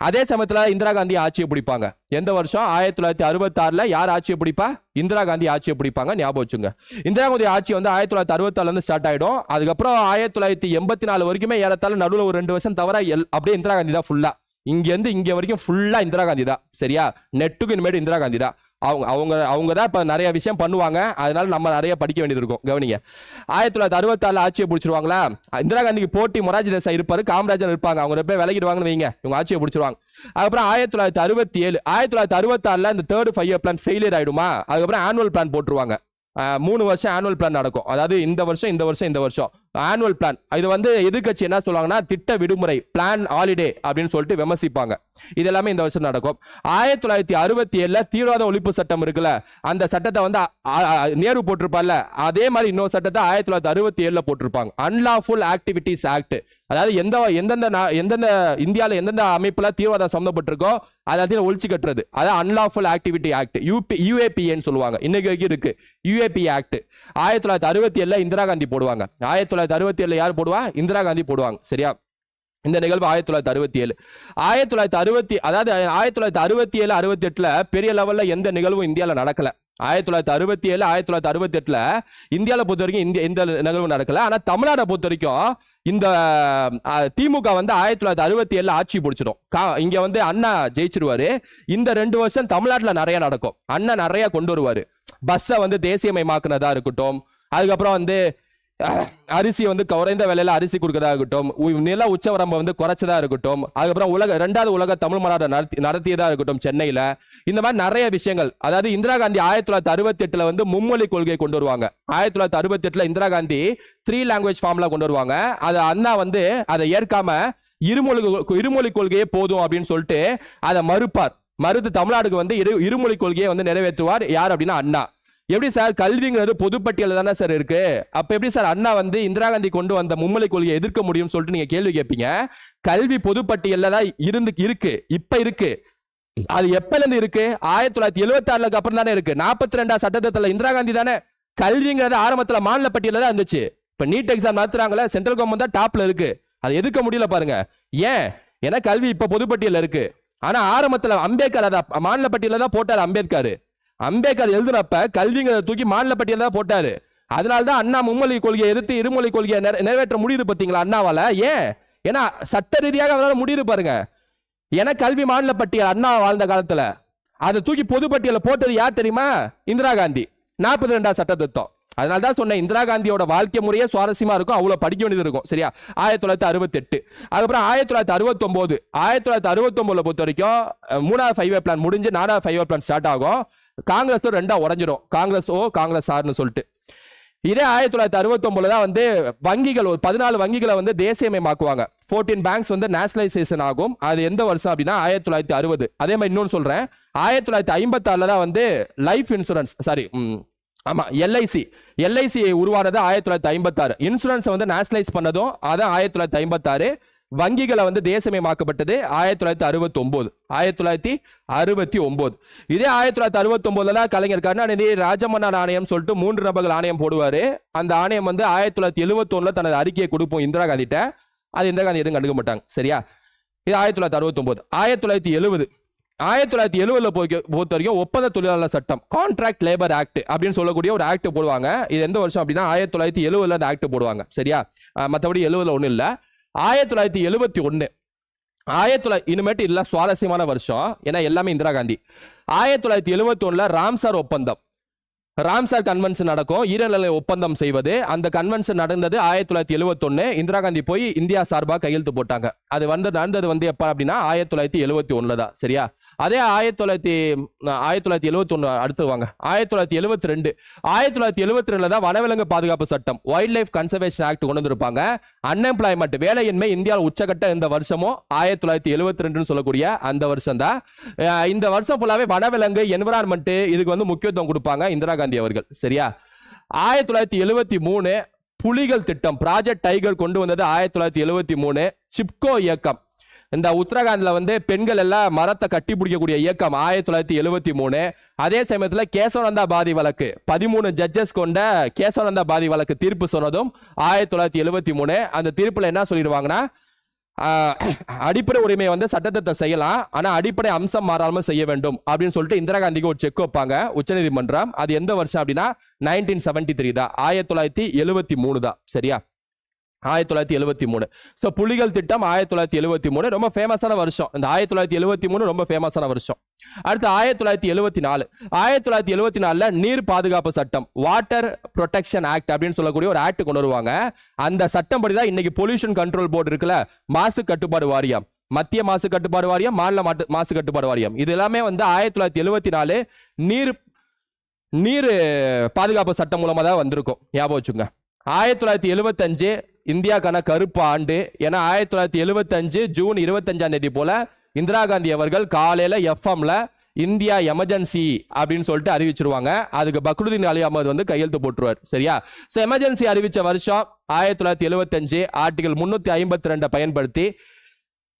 அதே சமயத்துல இந்திரா காந்தி ஆட்சியை பிடிப்பாங்க. எந்த வருஷம்? 1966ல யார் ஆட்சியை பிடிப்பா? இந்திரா காந்தி ஆட்சியை பிடிப்பாங்க. ஞாபகம் வச்சுங்க. இந்திரா காந்தி ஆட்சி வந்து 1966ல இருந்து ஸ்டார்ட் ஆயிடும். அதுக்கப்புறம் 1984 வரைக்குமே ஏறத்தாழ நடுவில் ஒரு 2 வருஷம் தவிர அப்படியே இந்திரா காந்தி தான் ஃபுல்லா. இங்க இருந்து இங்க வரைக்கும் ஃபுல்லா இந்திரா காந்தி தான். சரியா, நெட்டுக்கு இனிமேட்டு இந்திரா காந்தி தான். அவங்க தான் இப்ப நிறைய விஷயம் பண்ணுவாங்க. அதனால நம்ம நிறைய படிக்க வேண்டியது இருக்கும். கவனிங்க, 1966 ஆட்சியை பிடிச்சிருவாங்களா? இந்திரா காந்திக்கு போட்டி மொரார்ஜி தேசாய் இருப்பாரு, காமராஜர் இருப்பாங்க. அவங்க போய் விலகிடுவாங்கன்னு வைங்க, இவங்க ஆட்சியை பிடிச்சிருவாங்க. அதுக்கப்புறம் 1967 1966ல இந்த 3rd 5 year பிளான் ஃபெயிலியர் ஆயிடுமா? அதுக்கப்புறம் ஆனுவல் பிளான் போட்டுருவாங்க. 3 வருஷம் ஆனுவல் பிளான் நடக்கும். அதாவது இந்த வருஷம் ஆனுவல் பிளான். இது வந்து எதிர்கட்சி என்ன சொல்லுவாங்கன்னா திட்ட விடுமுறை, பிளான் ஹாலிடே அப்படின்னு சொல்லிட்டு விமர்சிப்பாங்க. இது எல்லாமே இந்த வருஷம் நடக்கும். 1967ல தீவிரவாத ஒழிப்பு சட்டம் இருக்குல்ல, அந்த சட்டத்தை வந்து நேரு போட்டிருப்பார்ல, அதே மாதிரி இன்னொரு சட்டத்தை 1967ல போட்டிருப்பாங்க. Unlawful activities act. அதாவது எந்தெந்த இந்தியாவில் எந்தெந்த அமைப்புல தீவிரவாதம் சம்பந்தப்பட்டிருக்கோ அதை ஒழிச்சு கட்டுறது. அதாவது அன்லாஃபுல் ஆக்டிவிட்டி ஆக்ட், UAPAன்னு சொல்லுவாங்க. இன்னைக்கு வரைக்கும் இருக்கு UAP ஆக்ட். 1967ல இந்திரா காந்தி போடுவாங்க. 1967ல யார் போடுவா? இந்திரா காந்தி போடுவாங்க. சரியா, இந்த நிகழ்வு 1967. 1967 68ல பெரிய லெவல்ல எந்த நிகழ்வும் இந்தியாவில் நடக்கல. 1967 1968ல இந்தியாவில் பொறுத்த வரைக்கும் எந்த நிகழ்வும் நடக்கல. ஆனா தமிழ்நாட்டை பொறுத்த வரைக்கும் இந்த திமுக வந்து 1967 ஆட்சி பிடிச்சிடும். இங்க வந்து அண்ணா ஜெயிச்சிருவாரு. இந்த 2 வருஷம் தமிழ்நாட்டில் நிறைய நடக்கும். அண்ணா நிறைய கொண்டு வருவாரு. பஸ்ஸை வந்து தேசியமயமாக்குனதா இருக்கட்டும், அதுக்கப்புறம் வந்து அரிசி வந்து குறைந்த விலையில அரிசி கொடுக்கறதா இருக்கட்டும், நில உச்சவரம்பை வந்து குறைச்சதா இருக்கட்டும், அதுக்கப்புறம் இரண்டாவது உலக தமிழ் மாநாடு நடத்தியதா இருக்கட்டும் சென்னையில. இந்த மாதிரி நிறைய விஷயங்கள். அதாவது இந்திரா காந்தி 1968 வந்து மும்மொழி கொள்கையை கொண்டு வருவாங்க. 1968 இந்திரா காந்தி 3 லாங்குவேஜ் ஃபார்ம்ல கொண்டு வருவாங்க. அது அண்ணா வந்து அதை ஏற்காம இருமொழி கொள்கையே போதும் அப்படின்னு சொல்லிட்டு அதை மறுத்து தமிழ்நாடுக்கு வந்து இருமொழி கொள்கையை வந்து நிறைவேற்றுவார். யார் அப்படின்னா அண்ணா. எப்படி சார், கல்விங்கிறது பொதுப்பட்டியல் தானே சார் இருக்கு, அப்ப எப்படி சார் அண்ணா வந்து இந்திரா காந்தி கொண்டு வந்த மும்மொழி கொள்கையை எதிர்க்க முடியும்னு சொல்லிட்டு நீங்க கேள்வி கேட்பீங்க. கல்வி பொதுப்பட்டியல்ல தான் இருக்கு, இப்ப இருக்கு. அது எப்பல இருந்து இருக்கு? 1976 அப்புறம் தானே இருக்கு. 42 சட்டத்துல இந்திரா காந்தி தானே கல்விங்கிறது ஆரம்பத்துல மாநில பட்டியல தான் இருந்துச்சு. இப்ப நீட் எக்ஸாம் நடத்துறாங்களே, சென்ட்ரல் கவர்மெண்ட் தான் டாப்ல இருக்கு. அது எதிர்க்க முடியல பாருங்க. ஏன்? ஏன்னா கல்வி இப்ப பொதுப்பட்டியல் இருக்கு. ஆனா ஆரம்பத்துல அம்பேத்கர் அதை மாநில பட்டியல தான் போட்டாரு. அம்பேத்கர் எழுதுறப்ப கல்விங்கிறத தூக்கி மாநில பட்டியல தான் போட்டாரு. அதனால்தான் அண்ணா மும்மொழி கொள்கையை எதிர்த்து இருமொழி கொள்கையை நிறைவேற்ற முடியுது பாத்தீங்களா அண்ணாவால. ஏன்? ஏன்னா சட்ட ரீதியாக அவரால் முடியுது பாருங்க. ஏன்னா கல்வி மாநில பட்டியல் அண்ணா வாழ்ந்த காலத்துல அதை தூக்கி பொதுப்பட்டியல போட்டது யார் தெரியுமா? இந்திரா காந்தி. 42 சட்ட திருத்தம். அதனால்தான் சொன்னேன், இந்திரா காந்தியோட வாழ்க்கை முறையே சுவாரஸ்யமா இருக்கும், அவ்வளவு படிக்க வேண்டியது இருக்கும். சரியா? 1968 அதுக்கப்புறம் 1969 1969 பொறுத்த வரைக்கும் 3வது 5 இயர் பிளான் முடிஞ்சு 4வது 5 இயர் பிளான் ஸ்டார்ட் ஆகும். காங்கிரஸ் ரெண்டா உடஞ்சிரும், காங்கிரஸ் ஆர்னு சொல்லிட்டு. இதே 1969 தான் வந்து வங்கிகள் 14 வங்கிகளை வந்து தேசியமயமாக்குவாங்க. 14 பேங்க்ஸ் வந்து நேஷனலைசேஷன் ஆகும். அது எந்த வருஷம் அப்படின்னா 1960. அதே மாதிரி இன்னொன்னு சொல்றேன், 1956 தான் வந்து லைஃப் இன்சூரன்ஸ் ஆமா எல்ஐசி உருவானது 1956. இன்சூரன்ஸ் வந்து நேஷனலைஸ் பண்ணதும் அதான் 1956. வங்கிகளை வந்து தேசமயமாக்கப்பட்டது 1969. இதே 1969 தான் கலைஞர் கருணாநிதி ராஜமன்னா ஆணையம் சொல்லிட்டு 3 நபர்கள் ஆணையம் போடுவாரு. அந்த ஆணையம் வந்து 1971 தனது அறிக்கையை கொடுப்போம் இந்திரா காந்திட்ட. அது இந்திரா காந்தி எதுவும் கண்டுக்க மாட்டாங்க. சரியா? இது 1969. 1970 பொறுத்த வரைக்கும் ஒப்பந்த தொழிலாளர் சட்டம், கான்ட்ராக்ட் லேபர் ஆக்ட் அப்படின்னு சொல்லக்கூடிய ஒரு ஆக்ட் போடுவாங்க. இது எந்த வருஷம் அப்படின்னா 1970 அந்த ஆக்ட் போடுவாங்க. சரியா? மற்றபடி 70 ஒன்றும் இல்லை. 1971 இனிமேட்டு இல்ல சுவாரஸ்யமான வருஷம், ஏன்னா எல்லாமே இந்திரா காந்தி. 1971 ராம்சார் ஒப்பந்தம், ராம்சார் கன்வென்ஷன் நடக்கும், ஈரநிலை ஒப்பந்தம் செய்வது. அந்த கன்வென்ஷன் நடந்தது 1971. இந்திரா காந்தி போய் இந்தியா சார்பாக கையெழுத்து போட்டாங்க. அது நடந்தது வந்து எப்ப அப்படின்னா 1971 தான். சரியா? அதே 1971 அடுத்து வாங்க 1972 தான் வனவிலங்கு பாதுகாப்பு சட்டம், வைல்ட் லைஃப் கன்சர்வேஷன் ஆக்ட் கொண்டு வந்திருப்பாங்க. அன்எம்ப்ளாய்மெண்ட் வேலையின்மை இந்தியாவில் உச்சகட்ட இந்த வருஷமும் 1972 சொல்லக்கூடிய அந்த வருஷம் தான். இந்த வருஷம் ஃபுல்லாவே வனவிலங்கு என்விரான்மெண்ட் இதுக்கு வந்து முக்கியத்துவம் கொடுப்பாங்க இந்திரா காந்தி அவர்கள். சரியா? 1973 புலிகள் திட்டம், ப்ராஜெக்ட் டைகர் கொண்டு வந்தது 1973. சிப்கோ இயக்கம், இந்த உத்தரகாண்ட்ல வந்து பெண்கள் எல்லாம் மரத்தை கட்டி பிடிக்கக்கூடிய இயக்கம் 1973. அதே சமயத்தில் கேசவநந்தா பாதி வழக்கு 13 ஜட்ஜஸ் கொண்ட கேசவநந்தா பாதி வழக்கு தீர்ப்பு சொன்னதும் 1973. அந்த தீர்ப்புல என்ன சொல்லிடுவாங்கன்னா, அடிப்படை உரிமையை வந்து சட்டத்திட்டம் செய்யலாம், ஆனா அடிப்படை அம்சம் மாறாமல் செய்ய வேண்டும் அப்படின்னு சொல்லிட்டு இந்திரா காந்திக்கு ஒரு செக் வைப்பாங்க உச்சநீதிமன்றம். அது எந்த வருஷம் அப்படின்னா 1973 தான், 1973 தான். சரியா? 1973. ஸோ புலிகள் திட்டம் 1973 ரொம்ப ஃபேமஸான வருஷம். இந்த 1973 ரொம்ப ஃபேமஸான வருஷம். அடுத்து 1974 நீர் பாதுகாப்பு சட்டம், வாட்டர் ப்ரொடெக்ஷன் ஆக்ட் அப்படின்னு சொல்லக்கூடிய ஒரு ஆக்ட் கொண்டு வருவாங்க. அந்த சட்டம் படி தான் இன்னைக்கு பொல்யூஷன் கண்ட்ரோல் போர்டு இருக்குல்ல, மாசு கட்டுப்பாடு வாரியம், மத்திய மாசு கட்டுப்பாடு வாரியம், மாநில மாசு கட்டுப்பாடு வாரியம், இது எல்லாமே வந்து 1974 நீர் பாதுகாப்பு சட்டம் மூலமா தான் வந்திருக்கும். ஞாபகம் வச்சுங்க. 1975 இந்தியாக்கான கருப்பு ஆண்டு. ஏன்னா 1975 ஜூன் 25 போல இந்திரா காந்தி அவர்கள் காலையில எஃப்எம்ல இந்தியா எமர்ஜென்சி அப்படின்னு சொல்லிட்டு அறிவிச்சிருவாங்க. அதுக்கு பக்ருதீன் அலி அஹமது வந்து கையெழுத்து போட்டுருவார். சரியா? சோ எமர்ஜென்சி அறிவிச்ச வருஷம் 1975. ஆர்டிகல் 352 பயன்படுத்தி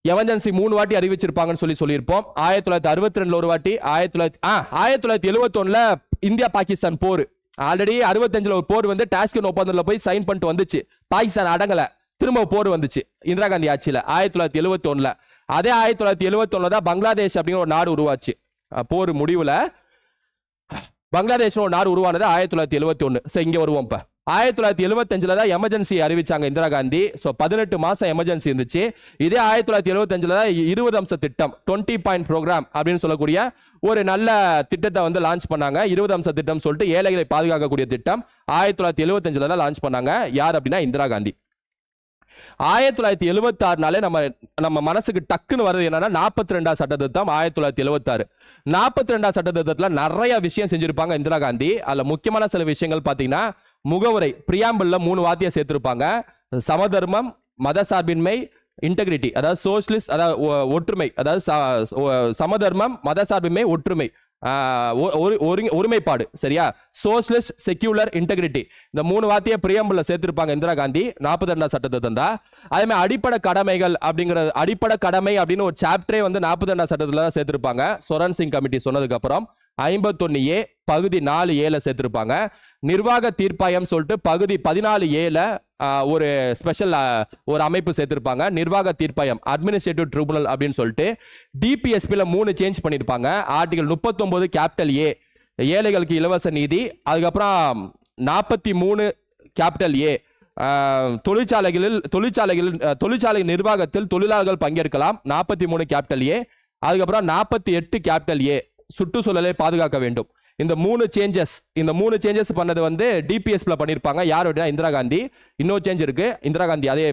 எமர்ஜென்சி 3 வாட்டி அறிவிச்சிருப்பாங்கன்னு சொல்லியிருப்போம். 1962 ஒரு வாட்டி, 1971 இந்தியா பாகிஸ்தான் போர். ஆல்ரெடி 65 ஒரு போர் வந்து டாஸ்கன் ஒப்பந்தத்தில் போய் சைன் பண்ணிட்டு வந்துச்சு. பாகிஸ்தான் அடங்கல, திரும்ப போர் வந்துச்சு இந்திரா காந்தி ஆட்சியில் 1971. அதே 1971 தான் பங்களாதேஷ் அப்படிங்கிற ஒரு நாடு உருவாச்சு. போர் முடிவுல பங்களாதேஷ் ஒரு நாடு உருவானது 1971. இங்க வருவோம். இப்ப 1975 தான் எமர்ஜென்சி அறிவிச்சாங்க இந்திரா காந்தி. ஸோ 18 மாசம் எமர்ஜென்சி இருந்துச்சு. இதே 1975 தான் 20 அம்ச திட்டம் 20 பாயிண்ட் ப்ரோக்ராம் அப்படின்னு சொல்லக்கூடிய ஒரு நல்ல திட்டத்தை வந்து லான்ச் பண்ணாங்க. 20 அம்ச திட்டம் சொல்லிட்டு ஏழைகளை பாதுகாக்கக்கூடிய திட்டம் 1975 தான் லான்ச் பண்ணாங்க. யார் அப்படின்னா இந்திரா காந்தி. 1976 நம்ம மனசுக்கு டக்குன்னு வருது என்னன்னா 42 சட்ட திருத்தம் 1976. 42 சட்ட திருத்தத்தில் நிறைய விஷயம் செஞ்சிருப்பாங்க இந்திரா காந்தி. அதுல முக்கியமான சில விஷயங்கள் பாத்தீங்கன்னா முகவுரை பிரியாம்பிள்ல 3 வார்த்தையை சேர்த்திருப்பாங்க. சமதர்மம், மத சார்பின்மை, இன்டெகிரிட்டி, அதாவது சோஷலிஸ்ட், அதாவது ஒற்றுமை, அதாவது சமதர்மம், மத சார்பின்மை, ஒற்றுமை, ஒருமைப்பாடு. சரியா? சோஷலிஸ்ட், செக்யூலர், இன்டெகிரிட்டி, இந்த 3 வார்த்தையை பிரியாம்பிள்ல சேர்த்திருப்பாங்க இந்திரா காந்தி. 42 சட்டத்தை தந்தா. அதே மாதிரி அடிப்படை கடமைகள் அப்படிங்கிற அடிப்படை கடமை அப்படின்னு ஒரு சாப்டரே வந்து 42 சட்டத்துல தான் சேர்த்திருப்பாங்க. சொரன் சிங் கமிட்டி சொன்னதுக்கு அப்புறம் 51A பகுதி 4A சேர்த்திருப்பாங்க. நிர்வாக தீர்ப்பாயம் சொல்லிட்டு பகுதி 14A ஒரு ஸ்பெஷல் ஒரு அமைப்பு சேர்த்திருப்பாங்க. நிர்வாக தீர்ப்பாயம், அட்மினிஸ்ட்ரேட்டிவ் ட்ரிபுனல் அப்படின்னு சொல்லிட்டு. டிபிஎஸ்பியில் 3 சேஞ்ச் பண்ணியிருப்பாங்க. ஆர்டிகல் 39 கேபிட்டல் ஏ ஏழைகளுக்கு இலவச நீதி. அதுக்கப்புறம் 43 கேபிட்டல் ஏ தொழிற்சாலை நிர்வாகத்தில் தொழிலாளர்கள் பங்கேற்கலாம். 43 கேபிட்டல் ஏ. அதுக்கப்புறம் 48 கேபிட்டல் ஏ சுற்றுச்சூழலை பாதுகாக்க வேண்டும். இந்த 3 சேஞ்சஸ் பண்ணது வந்து டிபிஎஸ்ல பண்ணிருப்பாங்க. யார் அப்படின்னா இந்திரா காந்தி. இன்னொரு சேஞ்ச் இருக்கு இந்திரா காந்தி அதே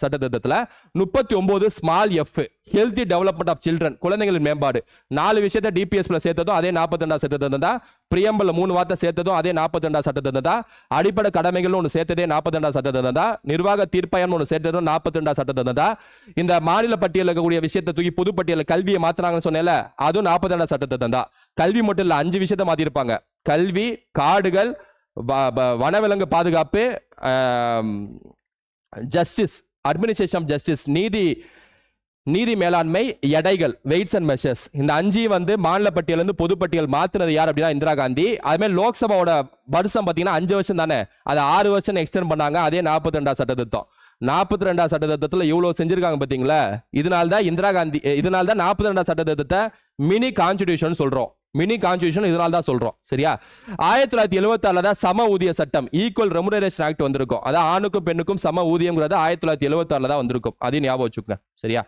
சட்ட திட்டத்தில் 39 small F healthy development of children, குழந்தைகளின் மேம்பாடு. 4 விஷயத்தை டிபிஎஸ்ல சேர்த்ததும் அதே 42 சட்டத்தை தான். பிரியம்பல் 3 வார்த்தை சேர்த்ததும் அதே 42 சட்டத்தை தான். அடிப்படை கடமைகள் ஒன்று சேர்த்ததே 42 சட்டத்தை தான். நிர்வாக தீர்ப்பாயம் ஒன்று சேர்த்ததும் 42 சட்டத்தை தான். இந்த மாநில பட்டியலில் இருக்கக்கூடிய விஷயத்தை தூக்கி புது பட்டியலில் கல்வியை மாத்தினாங்கன்னு சொன்னேன்ல, அதுவும் 42 சட்டத்தை தான். கல்வி மட்டும் இல்ல, 5 விஷயத்தை மாத்திருப்பாங்க. கல்வி, காடுகள், வனவிலங்கு பாதுகாப்பு, ஜஸ்டிஸ், அட்மினிஸ்ட்ரேஷன் ஆஃப் ஜஸ்டிஸ், நீதி மேலாண்மை, எடைகள், வெயிட்ஸ் அண்ட் மெஷர்ஸ். இந்த 5 வந்து மாநில பட்டியலிருந்து பொதுப்பட்டியல் மாத்தினது யார் அப்படின்னா இந்திரா காந்தி. அதுமாதிரி லோக்சபாவோட வருஷம் பார்த்தீங்கன்னா 5 வருஷம் தானே, அதை 6 வருஷம் எக்ஸ்டெண்ட் பண்ணாங்க. அதே 42 சட்ட திருத்தம். 42 சட்ட திருத்தத்தில் இவ்வளவு செஞ்சிருக்காங்க பார்த்தீங்களா. இதனால்தான் 42 சட்ட திருத்தத்தை மினி கான்ஸ்டிடியூஷன் சொல்றோம். மினி கான்ஸ்டிடியூஷன் இதனால தான் சொல்றோம். சரியா? 1976 தான் சம ஊதிய சட்டம், ஈக்குவல் ரெமுனரேஷன் ஆக்ட் வந்திருக்கும். அதான் ஆணுக்கும் பெண்ணுக்கும் சம ஊதியம்ங்கிறது 1976 தான் வந்திருக்கும். அதையும் ஞாபகம் வச்சுக்கோங்க. சரியா?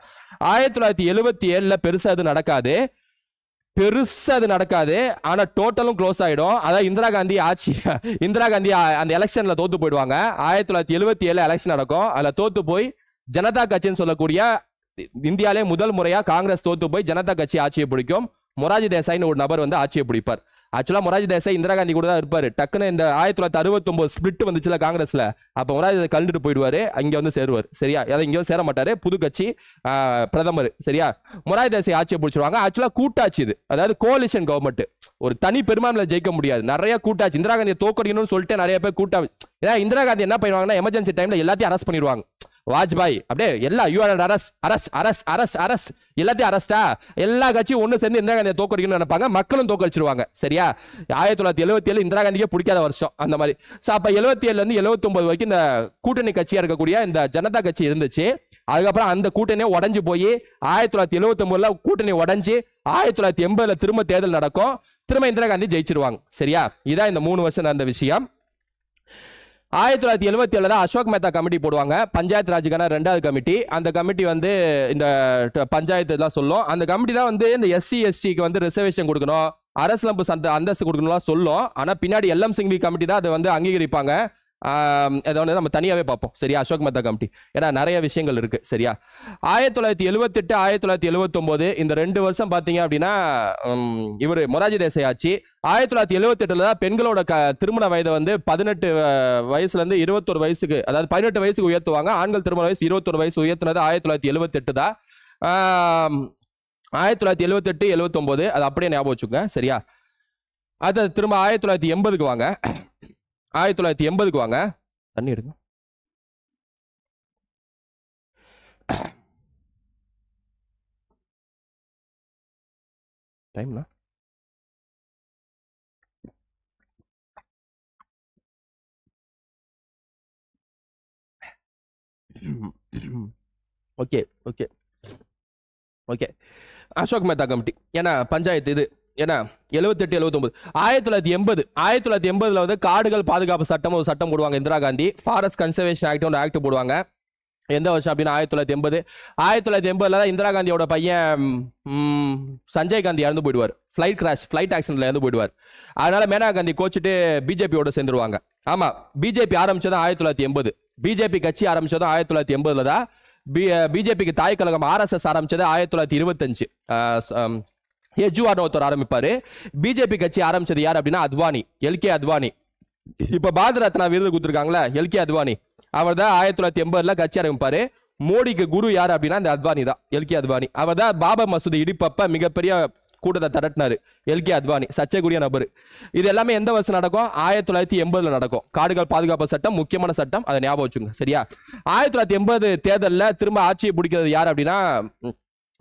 1977 பெருசா அது நடக்காது. ஆனா டோட்டலும் க்ளோஸ் ஆயிடும். அதான் இந்திரா காந்தி அந்த எலெக்ஷன்ல தோத்து போயிடுவாங்க. 1977 எலெக்ஷன் நடக்கும். அதுல தோத்து போய் ஜனதா கட்சின்னு சொல்லக்கூடிய இந்தியாவிலே முதல் முறையா காங்கிரஸ் தோத்து போய் ஜனதா கட்சி ஆட்சியை பிடிக்கும். மொராஜி தேசாய்னு ஒரு நபர் வந்து ஆட்சியை பிடிப்பார். ஆக்சுவலா மொராஜி தேசாய் இந்திரா காந்தி கூட தான் இருப்பாரு. டக்குன்னு இந்த 1969 ஸ்பிளிட் வந்துச்சுல காங்கிரஸ்ல, அப்ப மொராஜி கலந்துட்டு போயிடுவாரு, அங்க வந்து சேருவார். சரியா? அதை இங்க சேர மாட்டாரு, புது கட்சி பிரதமர். சரியா? மொராஜி தேசாய் ஆட்சியை பிடிச்சிருவாங்க. ஆக்சுவலா கூட்டாட்சி இது, அதாவது கோலிஷன் கவர்மெண்ட். ஒரு தனி பெரும்பான்மையில ஜெயிக்க முடியாது, நிறைய கூட்டாட்சி. இந்திரா காந்தியை தோக்கடிக்கணும்னு சொல்லிட்டு நிறைய பேர் ஏன்னா இந்திரா காந்தி என்ன பண்ணுவாங்கன்னா எமர்ஜென்சி டைம்ல எல்லாத்தையும் அரெஸ்ட் பண்ணிடுவாங்க. வாஜ்பாய் அப்படியே எல்லா அரஸ்ட் எல்லாத்தையும் அரஸ்டா எல்லா கட்சியும் ஒண்ணு சேர்ந்து இந்திரா காந்தியை தோக்கடிக்கணும்னு நினைப்பாங்க. மக்களும் தோக்கடிச்சிருவாங்க. சரியா? 1977 இந்திரா காந்திக்கே பிடிக்காத வருஷம் அந்த மாதிரி. அப்ப 77 இருந்து 79 வரைக்கும் இந்த கூட்டணி கட்சியா இருக்கக்கூடிய இந்த ஜனதா கட்சி இருந்துச்சு. அதுக்கப்புறம் அந்த கூட்டணியை உடஞ்சு போய் 1979 கூட்டணி உடஞ்சு 1980 திரும்ப தேர்தல் நடக்கும். திரும்ப இந்திரா காந்தி ஜெயிச்சிருவாங்க. சரியா? இதான் இந்த 3 வருஷம் நடந்த விஷயம். 1977 தான் அசோக் மேத்தா கமிட்டி போடுவாங்க, பஞ்சாயத்து ராஜுக்கான 2வது கமிட்டி. அந்த கமிட்டி வந்து இந்த பஞ்சாயத்து எல்லாம் சொல்லும். அந்த கமிட்டி தான் வந்து இந்த SC STக்கு வந்து ரிசர்வேஷன் கொடுக்கணும், அரசியலமைப்பு அந்தஸ்து கொடுக்கணும் சொல்லும். ஆனா பின்னாடி LM சிங்வி கமிட்டி தான் அதை வந்து அங்கீகரிப்பாங்க. அதை வந்து நம்ம தனியாவே பார்ப்போம். சரியா? அசோக் மேத்தா கமிட்டி, ஏன்னா நிறைய விஷயங்கள் இருக்கு. சரியா? 1978 1979 இந்த 2 வருஷம் பாத்தீங்க அப்படின்னா இவர் மொராஜி தேசாய் ஆட்சி. 1978 தான் பெண்களோட திருமண வயதை வந்து 18 வயசுல இருந்து 21 வயசுக்கு, அதாவது 18 வயசுக்கு உயர்த்துவாங்க. ஆண்கள் திருமண வயசு 21 வயசு உயர்த்தினது 1978 தான். 1978 79 அது அப்படியே ஞாபகம் வச்சுக்கோங்க. சரியா? அது திரும்ப 1980க்கு வாங்க. 1980க்கு வாங்க. தண்ணி எடுங்க. டைம்னா okay okay okay. Ashok Mehta committee, ஏன்னா பஞ்சாயத்து இது என்ன 78 79 1980 வந்து காடுகள் பாதுகாப்பு சட்டம் ஒரு சட்டம் போடுவாங்க Indira Gandhi. Forest conservation act ஒரு ஆக்ட் போடுவாங்க. எந்த வருஷம் அப்படின்னா 1980 தான் இந்திரா காந்தியோட பையன் சஞ்சய் காந்தி இறந்து போயிடுவார். ஃபிளைட் ஆக்சிடென்ட்ல இறந்து போயிடுவார். அதனால மேனகா காந்தி கோச்சிட்டு பிஜேபியோட சேர்ந்துருவாங்க. ஆமா, பிஜேபி ஆரம்பிச்சது 1980. பிஜேபி கட்சி ஆரம்பிச்சது 1980 தான். பிஜேபிக்கு தாய் கழகம் RSS ஆரம்பிச்சது 1925. எஜ்வார்னு ஒருத்தர் ஆரம்பிப்பாரு. பிஜேபி கட்சி ஆரம்பிச்சது யார் அப்படின்னா அத்வானி, LK அத்வானி. இப்ப பாரத ரத்னா விருது கொடுத்துருக்காங்களா LK அத்வானி, அவர் தான் 1980 கட்சி ஆரம்பிப்பாரு. மோடிக்கு குரு யார் அப்படின்னா இந்த அத்வானி தான், LK அத்வானி. அவர் தான் பாபர் மசூதி இடிப்பப்ப மிகப்பெரிய கூட்டத்தை திரட்டினாரு LK அத்வானி, சர்ச்சைக்குரிய நபர். இது எல்லாமே எந்த வருஷம் நடக்கும்? 1980 நடக்கும். காடுகள் பாதுகாப்பு சட்டம் முக்கியமான சட்டம், அதை ஞாபகம் வச்சுங்க சரியா. 1980 தேர்தலில் திரும்ப ஆட்சியை பிடிக்கிறது யார் அப்படின்னா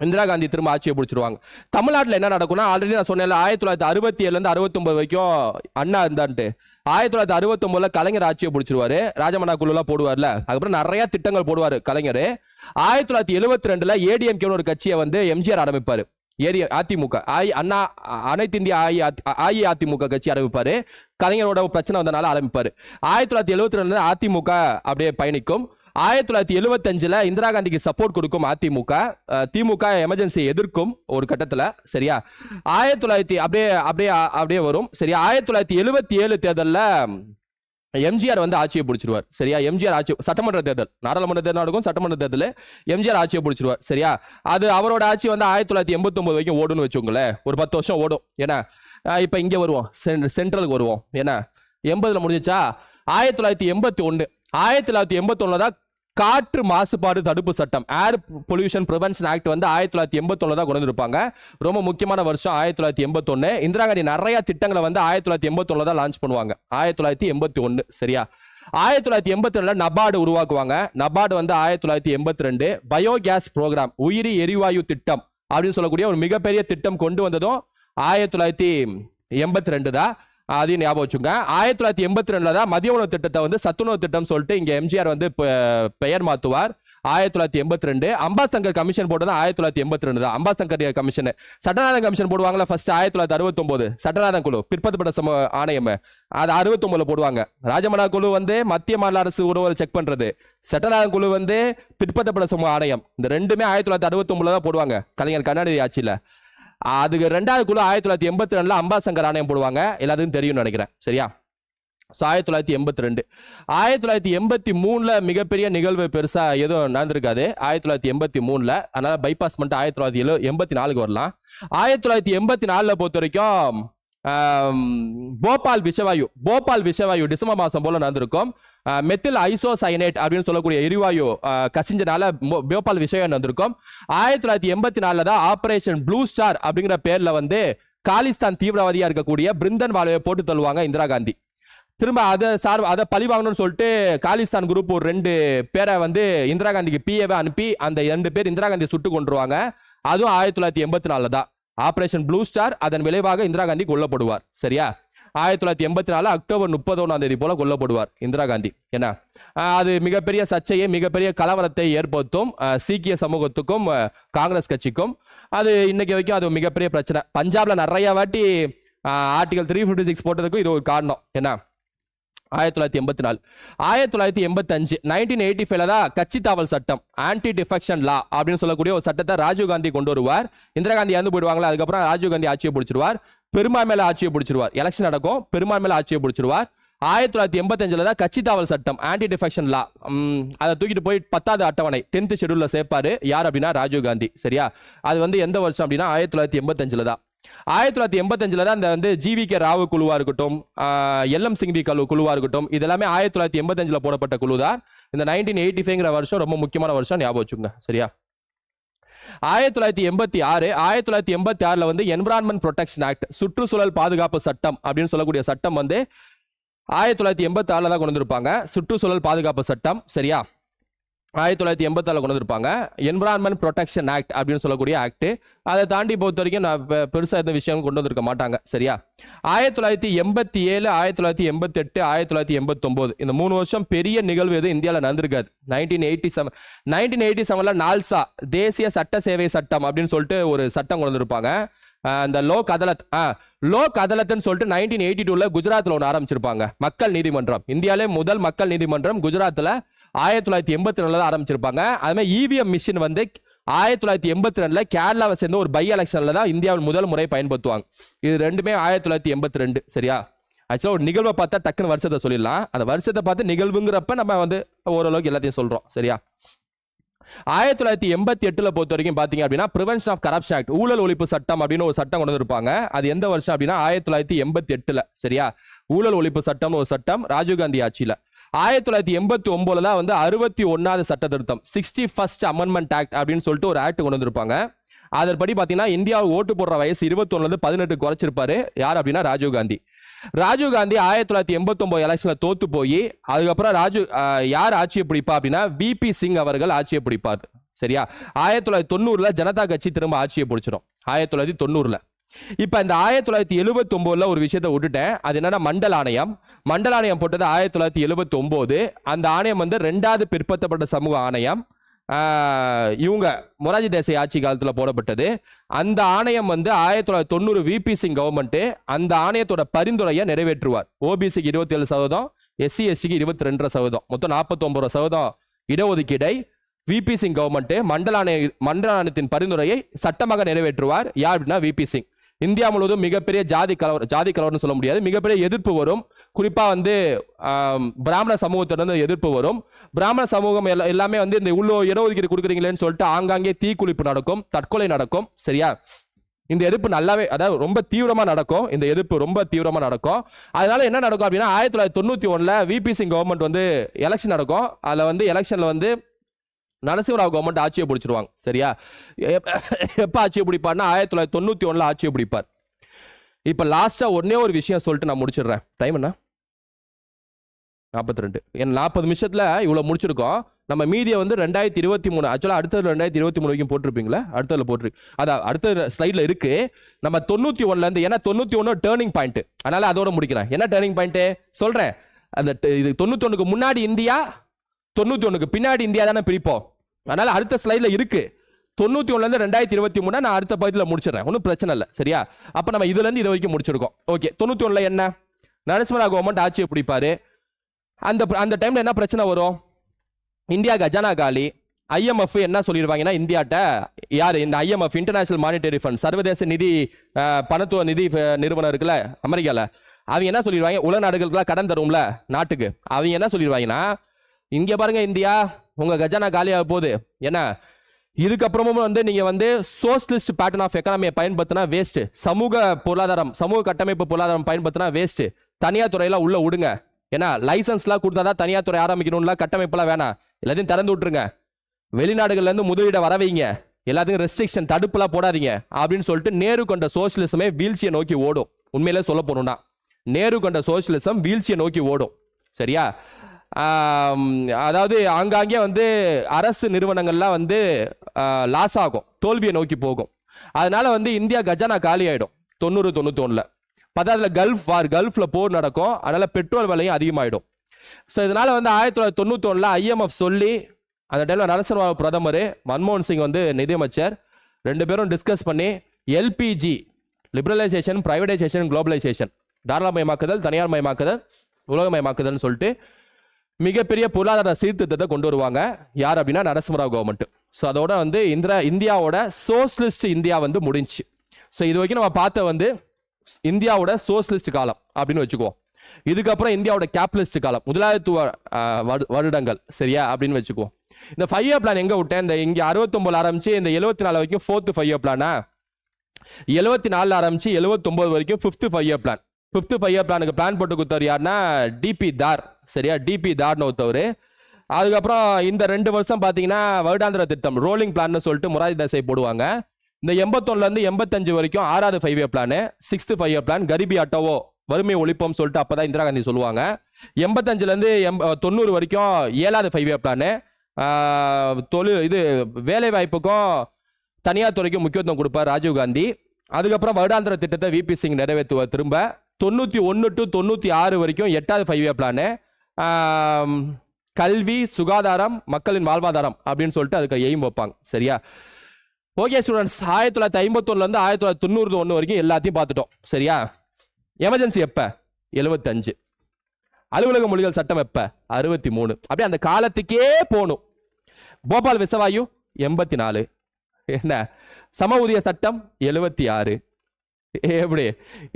இந்திரா காந்தி திரும்ப ஆட்சியை பிடிச்சிருவாங்க. தமிழ்நாட்டில் என்ன நடக்கும்னா, ஆல்ரெடி நான் சொன்னேன் 1967 69 வரைக்கும் அண்ணா இருந்தான்ட்டு. 1969 கலைஞர் ஆட்சியை பிடிச்சிருவாரு. ராஜமன்னா குழுலாம் போடுவார்ல, அதுக்கப்புறம் நிறைய திட்டங்கள் போடுவார் கலைஞர். 1972 ADMK ஒரு கட்சியை வந்து எம்ஜிஆர் ஆரம்பிப்பாரு. அதிமுக அண்ணா அனைத்து இந்திய அஇஅதிமுக கட்சி ஆரம்பிப்பாரு. கலைஞரோட பிரச்சனை வந்தனால ஆரம்பிப்பாரு. 1972 அதிமுக அப்படியே பயணிக்கும். 1975 இந்திரா காந்திக்கு சப்போர்ட் கொடுக்கும் அதிமுக. திமுக எமர்ஜென்சி எதிர்க்கும் ஒரு கட்டத்தில் சரியா. 1900 அப்படியே வரும் சரியா. 1977 தேர்தலில் எம்ஜிஆர் வந்து ஆட்சியை பிடிச்சிருவார் சரியா. எம்ஜிஆர் ஆட்சி சட்டமன்ற தேர்தல், நாடாளுமன்ற தேர்தல் நடக்கும், சட்டமன்ற தேர்தல் எம்ஜிஆர் ஆட்சியை பிடிச்சிருவார் சரியா. அது அவரோட ஆட்சி வந்து 1989 வரைக்கும் ஓடுன்னு வச்சுக்கோங்களேன். ஒரு 10 வருஷம் ஓடும். ஏன்னா இப்போ இங்கே வருவோம், சென்ட்ரலுக்கு வருவோம். ஏன்னா 80 முடிஞ்சிச்சா. 1981 தான் காற்று மாசுபாடு தடுப்பு சட்டம், ஏர் பொல்யூஷன் பிரிவென்ஷன் ஆக்ட் வந்து 1981 தான் கொண்டு வந்திருப்பாங்க. ரொம்ப முக்கியமான வருஷம் 1981. இந்திரா காந்தி நிறைய திட்டங்களை வந்து 1981 தான் லான்ச் பண்ணுவாங்க. 1981 சரியா. 1982 நபார்டு உருவாக்குவாங்க. நபார்டு வந்து 1982 பயோகேஸ் ப்ரோக்ராம், உயிரி எரிவாயு திட்டம் அப்படின்னு சொல்லக்கூடிய ஒரு மிகப்பெரிய திட்டம் கொண்டு வந்ததும் 1982 தான். அதையும் ஞாபகம் வச்சுங்க. 1982 தான் மதிய உணவு திட்டத்தை வந்து சத்துணவு திட்டம் சொல்லிட்டு இங்க எம்ஜிஆர் வந்து பெயர் மாத்துவார். 1982 அம்பாசங்கர் கமிஷன் போட்டது 1982 தான். அம்பாசங்கர் கமிஷன், சட்டநாதன் கமிஷன் போடுவாங்களா ஃபர்ஸ்ட் 1969. சட்டநாதன் குழு பிற்படுத்தப்பட்ட ஆணையம் அது 69 போடுவாங்க. ராஜமன்னா குழு வந்து மத்திய மாநில அரசு உறவுகளை செக் பண்றது. சட்டநாதன் குழு வந்து பிற்படுத்தப்பட்ட சமூக ஆணையம். இந்த ரெண்டுமே 1969 தான் போடுவாங்க கலைஞர் கருணாநிதி ஆட்சியில். அதுக்கு ரெண்டாவது குழு 1982 அம்பாசங்கர் ஆணையம் போடுவாங்க. எல்லாத்துக்கும் தெரியும்னு நினைக்கிறேன் சரியா. 1982 1983 மிகப்பெரிய நிகழ்வு பெருசா எதுவும் நடந்திருக்காது 1983. அதனால பைபாஸ் பண்ணிட்டு 1984 வரலாம். 1984 பொறுத்த வரைக்கும் போபால் விஷவாயு டிசம்பர் மாசம் போல நடந்திருக்கும். மெத்தில் ஐசோசைனேட் அப்படின்னு சொல்லக்கூடிய எரிவாயு கசிஞ்சனால போபால் விஷயம் நடந்திருக்கும். 1984 தான் ஆபரேஷன் ப்ளூ ஸ்டார் அப்படிங்கிற பேர்ல வந்து காலிஸ்தான் தீவிரவாதியா இருக்கக்கூடிய பிருந்தன் வாலவை போட்டு தள்ளுவாங்க இந்திரா காந்தி. திரும்ப அதை பழி வாங்கணும்னு சொல்லிட்டு காலிஸ்தான் குரூப் ஒரு 2 பேரை வந்து இந்திரா காந்திக்கு பிஏவை அனுப்பி அந்த 2 பேர் இந்திரா காந்தியை சுட்டு கொண்டுருவாங்க. அதுவும் 1984 தான் ஆபரேஷன் ப்ளூ ஸ்டார். அதன் விளைவாக இந்திரா காந்தி கொல்லப்படுவார் சரியா. 1984 அக்டோபர் 31 போல கொல்லப்படுவார் இந்திரா காந்தி. என்ன அது மிகப்பெரிய சர்ச்சையை மிகப்பெரிய கலவரத்தை ஏற்படுத்தும் சீக்கிய சமூகத்துக்கும் காங்கிரஸ் கட்சிக்கும். அது இன்னைக்கு வரைக்கும் அது மிகப்பெரிய பிரச்சனை. பஞ்சாப்ல நிறைய வாட்டி ஆர்டிகல் 356 போட்டதுக்கும் இது ஒரு காரணம். என்ன 1984 1985 1985 தான் கட்சி தாவல் சட்டம், ஆன்டி டிஃபெக்ஷன் லா அப்படின்னு சொல்லக்கூடிய ஒரு சட்டத்தை ராஜீவ் காந்தி கொண்டு வருவார். இந்திரா காந்தி இறந்து போயிடுவாங்களா, அதுக்கப்புறம் ராஜீவ் காந்தி ஆட்சியை பிடிச்சிருவார். பெரும்பான்மையில ஆட்சியை பிடிச்சிருவார். எலெக்ஷன் நடக்கும், பெரும்பான்மையில ஆட்சியை பிடிச்சிருவார். 1985 தான் கட்சி தாவல் சட்டம், ஆன்டி டிஃபெக்ஷன் லா. அதை தூக்கிட்டு போய் 10வது அட்டவணை 10th ஷெட்யூல்ல சேர்ப்பாரு. யார் அப்படின்னா ராஜீவ் காந்தி சரியா. அது வந்து எந்த வருஷம் அப்படின்னா 1985 தான். 1985 தான் இந்த வந்து GVK ராவ் குழுவா இருக்கட்டும், LM சிங்வி குழுவா இருக்கட்டும், இது எல்லாமே 1985 போடப்பட்ட குழு தான். இந்த 1985 வருஷம் ரொம்ப முக்கியமான வருஷம், ஞாபகம் வச்சுங்க சரியா. 1986 வந்து என்விரான்மெண்ட் ப்ரொடெக்ஷன் ஆக்ட், சுற்றுச்சூழல் பாதுகாப்பு சட்டம் அப்படின்னு சொல்லக்கூடிய சட்டம் வந்து 1986 தான் கொண்டு வந்திருப்பாங்க. சுற்றுச்சூழல் பாதுகாப்பு சட்டம் சரியா. 1986 கொண்டு வந்திருப்பாங்க. என்விரான்மெண்ட் ப்ரொடெக்ஷன் ஆக்ட் அப்படின்னு சொல்லக்கூடிய ஆக்ட். அதை தாண்டி பொறுத்த வரைக்கும் நான் பெருசாக எந்த விஷயம் கொண்டு வந்திருக்க மாட்டாங்க சரியா. 1987 1988 1989 இந்த 3 வருஷம் பெரிய நிகழ்வு எது இந்தியாவில் நடந்திருக்காது. 1987 நால்சா தேசிய சட்ட சேவை சட்டம் அப்படின்னு சொல்லிட்டு ஒரு சட்டம் கொண்டு வந்திருப்பாங்க. அந்த லோக் அதாலத்னு சொல்லிட்டு 1982ல குஜராத்ல ஒன்று ஆரம்பிச்சிருப்பாங்க. மக்கள் நீதிமன்றம், இந்தியாவிலே முதல் மக்கள் நீதிமன்றம் குஜராத்ல 1982ல ஆரம்பிச்சிருப்பாங்க. அது மாதிரி இவிஎம் மிஷின் வந்து 1982ல கேரளாவை சேர்ந்த ஒரு பை எலெக்ஷன்ல தான் இந்தியாவில் முதல் முறை பயன்படுத்துவாங்க. இது ரெண்டுமே 1982. சரியா? ஆக்சுவலாக ஒரு நிகழ்வை பார்த்தா டக்குன்னு வருஷத்தை சொல்லிடலாம். அந்த வருஷத்தை பார்த்து நிகழ்வுங்கிறப்ப நம்ம வந்து ஓரளவுக்கு எல்லாத்தையும் சொல்றோம். சரியா? 1988ல பொறுத்த வரைக்கும் பாத்தீங்க அப்படின்னா பிரிவென்ஷன் ஆஃப் கரப்ஷன் ஆக்ட், ஊழல் ஒழிப்பு சட்டம் அப்படின்னு ஒரு சட்டம் கொண்டு வந்திருப்பாங்க. அது எந்த வருஷம் அப்படின்னா 1988ல. சரியா? ஊழல் ஒழிப்பு சட்டம் ஒரு சட்டம் ராஜீவ்காந்தி ஆட்சியில. 1989ல தான் வந்து 61வது சட்ட திருத்தம் 61st அமெண்ட்மெண்ட் ஆக்ட் அப்படின்னு சொல்லிட்டு ஒரு ஆக்ட் கொண்டு வந்திருப்பாங்க. அதன்படி பாத்தீங்கன்னா இந்தியாவுக்கு ஓட்டு போடுற வயசு 21ல 18 குறைச்சிருப்பாரு. யார் அப்படின்னா ராஜீவ்காந்தி. ராஜீவ்காந்தி 1989 எலெக்ஷன்ல தோத்து போய் அதுக்கப்புறம் யார் ஆட்சியை பிடிப்பா அப்படின்னா விபி சிங் அவர்கள் ஆட்சியை பிடிப்பார். சரியா? 1990ல ஜனதா கட்சி திரும்ப ஆட்சியை பிடிச்சிடும். 1990ல. இப்ப இந்த 1979ல ஒரு விஷயத்தை விட்டுட்டேன். அது என்னன்னா மண்டல் ஆணையம். மண்டல் ஆணையம் போட்டது 1979. அந்த ஆணையம் வந்து 2வது பிற்படுத்தப்பட்ட சமூக ஆணையம். இவங்க மொராஜி தேசாய் ஆட்சி காலத்தில் போடப்பட்டது. அந்த ஆணையம் வந்து 1990 விபி சிங் கவர்மெண்ட் அந்த ஆணையத்தோட பரிந்துரையை நிறைவேற்றுவார். ஓபிசிக்கு 27%, எஸ்சி எஸ்சிக்கு 22%, மொத்தம் 49% இடஒதுக்கீடை விபி சிங் கவர்மெண்ட் மண்டல ஆணையத்தின் பரிந்துரையை சட்டமாக நிறைவேற்றுவார். யார் அப்படின்னா விபி சிங். இந்தியா முழுவதும் மிகப்பெரிய ஜாதி கலவரம்னு சொல்ல முடியாது, மிகப்பெரிய எதிர்ப்பு வரும். குறிப்பா வந்து பிராமண சமூகத்திலிருந்து எதிர்ப்பு வரும். பிராமண சமூகம் எல்லாமே வந்து இந்த இடஒதுக்கீடு கொடுக்குறீங்களேன்னு சொல்லிட்டு ஆங்காங்கே தீக்குளிப்பு நடக்கும், தற்கொலை நடக்கும். சரியா? இந்த எதிர்ப்பு நல்லாவே, அதாவது ரொம்ப தீவிரமா நடக்கும். இந்த எதிர்ப்பு ரொம்ப தீவிரமா நடக்கும். அதனால என்ன நடக்கும் அப்படின்னா 1991ல விபி சிங் கவர்மெண்ட் வந்து எலெக்ஷன் நடக்கும். அதுல வந்து எலெக்ஷன்ல வந்து நரசிம்மராவ் கவர்மெண்ட் ஆட்சியை பிடிச்சிருவாங்க. சரியா? எப்ப ஆட்சியை பிடிப்பார்னா 1991ல ஆட்சியை பிடிப்பார். இப்ப லாஸ்டா ஒன்னே ஒரு விஷயம் சொல்லிட்டு நான் முடிச்சிடுறேன். டைம் என்ன? 42. 40 நிமிஷத்துல இவ்வளவு முடிச்சிருக்கோம். நம்ம மீதியை வந்து 2023, ஆக்சுவலா அடுத்தது 2023 வரைக்கும் போட்டிருப்பீங்களா? அடுத்ததுல போட்டிருக்கு. அதான் அடுத்த ஸ்லைட்ல இருக்கு. நம்ம 91ல இருந்து, ஏன்னா 91 டேர்னிங் பாயிண்ட், அதனால அதோட முடிக்கிறேன். என்ன டேர்னிங் பாயிண்ட் சொல்றேன். அந்த இது 91க்கு முன்னாடி இந்தியா, 91க்கு பின்னாடி இந்தியா தானே பிரிப்போம். அதனால அடுத்த ஸ்லைட்ல இருக்கு. 91ல இருந்து 2023 நான் அடுத்த பகுதியில் முடிச்சிடறேன். ஒன்றும் பிரச்சனை இல்லை. சரியா? அப்ப நம்ம இதுல இருந்து இது வரைக்கும் முடிச்சிருக்கோம். ஓகே. 91ல என்ன? நரசிம்மராவ் கவர்மெண்ட் ஆட்சியை பிடிப்பாரு. அந்த டைம்ல என்ன பிரச்சனை வரும்? இந்தியா கஜானா காலி. IMF என்ன சொல்லிடுவாங்கன்னா இந்தியாட்ட, யாரு இந்த IMF இன்டர்நேஷனல் மானிட்டரி ஃபண்ட், சர்வதேச நிதி பணத்துவ நிதி நிறுவனம் இருக்குல்ல அமெரிக்கால, அவங்க என்ன சொல்லிடுவாங்க, உலக நாடுகளுக்குலாம் கடன் தரும்ல நாட்டுக்கு, அவங்க என்ன சொல்லிடுவாங்கன்னா இங்க பாருங்க இந்தியா உங்க கஜானா காலியாக போகுது. ஏன்னா இதுக்கப்புறமும் வந்து நீங்க வந்து சோசியலிஸ்ட் பேட்டர்ன் ஆஃப் எக்கானமியை பயன்படுத்தினா வேஸ்ட், சமூக கட்டமைப்பு பொருளாதாரம் பயன்படுத்தினா வேஸ்ட், தனியார் துறையில உள்ள விடுங்க. ஏன்னா லைசன்ஸ்லாம் கொடுத்தாதான் தனியார் துறை ஆரம்பிக்கணும்லாம் கட்டமைப்புலாம் வேணாம், எல்லாத்தையும் திறந்து விட்டுருங்க, வெளிநாடுகள்ல இருந்து முதலீடை வர வைங்க, எல்லாத்துக்கும் ரெஸ்ட்ரிக்ஷன் தடுப்புலாம் போடாதீங்க அப்படின்னு சொல்லிட்டு நேரு கொண்ட சோசியலிசமே வீழ்ச்சியை நோக்கி ஓடும். உண்மையிலே சொல்ல போகணும்னா நேரு கொண்ட சோசியலிசம் வீழ்ச்சியை நோக்கி ஓடும். சரியா? அதாவது ஆங்காங்கே வந்து அரசு நிறுவனங்கள்லாம் வந்து லாஸ் ஆகும், தோல்வியை நோக்கி போகும். அதனால வந்து இந்தியா கஜானா காலி ஆயிடும் 90-91ல. பத்தாவதுல கல்ஃப்ல போர் நடக்கும். அதனால பெட்ரோல் விலையும் அதிகமாயிடும். ஸோ இதனால வந்து 1991ல IMF சொல்லி, அந்த டைம்ல நரசிம்மராவ் பிரதமர், மன்மோகன் சிங் வந்து நிதியமைச்சர், 2 பேரும் டிஸ்கஸ் பண்ணி LPG, லிபரலைசேஷன், பிரைவேடைசேஷன், குளோபலைசேஷன், தாராளமயமாக்குதல், தனியார் மயமாக்குதல், உலகமயமாக்குதல்னு சொல்லிட்டு மிகப்பெரிய பொருளாதார சீர்திருத்தத்தை கொண்டு வருவாங்க. யார் அப்படின்னா நரசிம்மராவ் கவர்மெண்ட். ஸோ அதோட வந்து இந்தியாவோட சோசியலிஸ்ட் இந்தியா வந்து முடிஞ்சு. ஸோ இது வரைக்கும் நம்ம பார்த்த வந்து இந்தியாவோட சோசியலிஸ்ட் காலம் அப்படின்னு வச்சுக்குவோம். இதுக்கப்புறம் இந்தியாவோட கேபிட்டலிஸ்ட் காலம், முதலாளித்துவ வருடங்கள். சரியா? அப்படின்னு வச்சுக்குவோம். இந்த 5 இயர் பிளான் எங்க விட்டேன்? இந்த இங்க 69 ஆரம்பிச்சு இந்த 74 வரைக்கும் 4th 5 இயர் பிளானா, 74 ஆரம்பிச்சு 79 வரைக்கும் 5th 5 year plan. 5th 5 year பிளானுக்கு பிளான் போட்டு கொடுத்தவர் யாருன்னா DP தார். சரியா? DP தார்னு ஒருத்தவர். அதுக்கப்புறம் இந்த 2 வருஷம் பார்த்தீங்கன்னா வருடாந்திர திட்டம், ரோலிங் பிளான் சொல்லிட்டு மொராஜி தேசாய் போடுவாங்க. இந்த 81ல இருந்து 85 வரைக்கும் 6வது 5 year plan, 6th 5 year plan, கரிபி அட்டோவோ, வறுமை ஒழிப்போம் சொல்லிட்டு அப்பதான் இந்திரா காந்தி சொல்லுவாங்க. 85ல இருந்து 90 வரைக்கும் 7வது 5 இயர் பிளான், வேலை வாய்ப்புக்கும் தனியார் துறைக்கும் முக்கியத்துவம் கொடுப்பார் ராஜீவ் காந்தி. அதுக்கப்புறம் வருடாந்திர திட்டத்தை விபி சிங் நிறைவேற்றுவார் திரும்ப. 91 to 96 வரைக்கும் 8வது 5 இயர் பிளான், கல்வி, சுகாதாரம், மக்களின் வாழ்வாதாரம் அப்படின்னு சொல்லிட்டு அதுக்கு எய்ம் வைப்பாங்க. சரியா? ஓகே ஸ்டூடெண்ட்ஸ், 1951 இருந்து 1991 வரைக்கும் எல்லாத்தையும் பார்த்துட்டோம். சரியா? எமர்ஜென்சி எப்ப? 75. அலுவலக மொழிகள் சட்டம் எப்ப? 63. அப்படியே அந்த காலத்துக்கே போகணும். போபால் விசவாயு 84. என்ன சம ஊதிய சட்டம் 76. எப்படி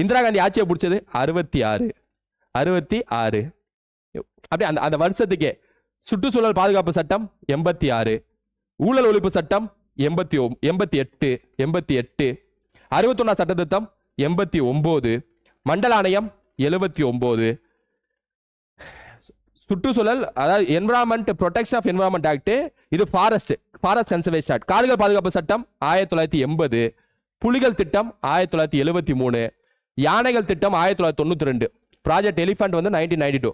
இந்திரா காந்தி ஆட்சியை பிடிச்சது? 66. அப்படியே அந்த அந்த வருஷத்துக்கே. சுற்றுச்சூழல் பாதுகாப்பு சட்டம் 86. ஊழல் ஒழிப்பு சட்டம் 88. 61 சட்ட திருத்தம் 89. மண்டல ஆணையம் 79. சுற்றுச்சூழல் அதாவது environment protection of environment act, இது ஃபாரஸ்ட் கன்சர்வேஷன் ஆக்ட். காடுகள் பாதுகாப்பு சட்டம் 1980. புலிகள் திட்டம் 1973. யானைகள் திட்டம் 1992. ப்ராஜெக்ட் எலிஃபண்ட் வந்து 1992.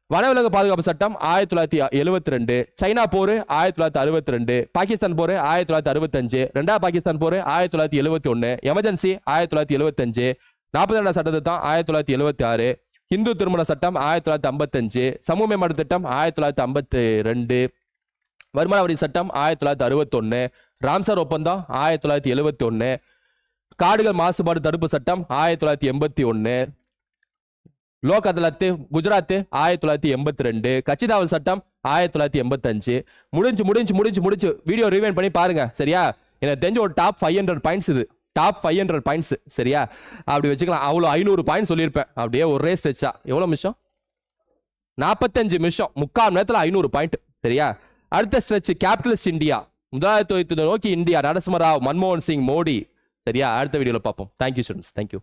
வனவிலங்கு பாதுகாப்பு சட்டம் 1972. சைனா போர் 1962. பாகிஸ்தான் போர் 1965. ரெண்டாவது பாகிஸ்தான் போர் 1971. எமர்ஜென்சி 1975. 42 சட்ட திட்டம் 1976. இந்து திருமண சட்டம் 1955. சமூக மேம்பாடு திட்டம் 1952. வருமான வரி சட்டம் 1961. ராம்சர் ஒப்பந்தம் 1971. காடுகள் மாசுபாடு தடுப்பு சட்டம் 1981. லோக் அதாலத் குஜராத் 1982. கட்சிதாவல் சட்டம் 1985. முடிஞ்சு வீடியோ ரிவைண்ட் பண்ணி பாருங்க. சரியா? எனக்கு தெரிஞ்ச ஒரு டாப் 500 பாயிண்ட்ஸ் இது. Top 500 points. சரியா? அப்படி வச்சுக்கலாம். அவ்வளோ 500 பாயிண்ட்ஸ் சொல்லியிருப்பேன். அப்படியே ஒரே ஸ்ட்ரெச்சா. எவ்வளோ நிமிஷம்? 45 நிமிஷம். 3/4 நேரத்தில் 500 பாயிண்ட். சரியா? அடுத்த ஸ்ட்ரெச் கேபிட்டலிஸ்ட் இந்தியா. முதலாளித்துவத்தை நோக்கி இந்தியா. நரசிம்மராவ், மன்மோகன் சிங், மோடி. சரியா? அடுத்த வீடியோவில் பார்ப்போம். Thank you students. தேங்க்யூ.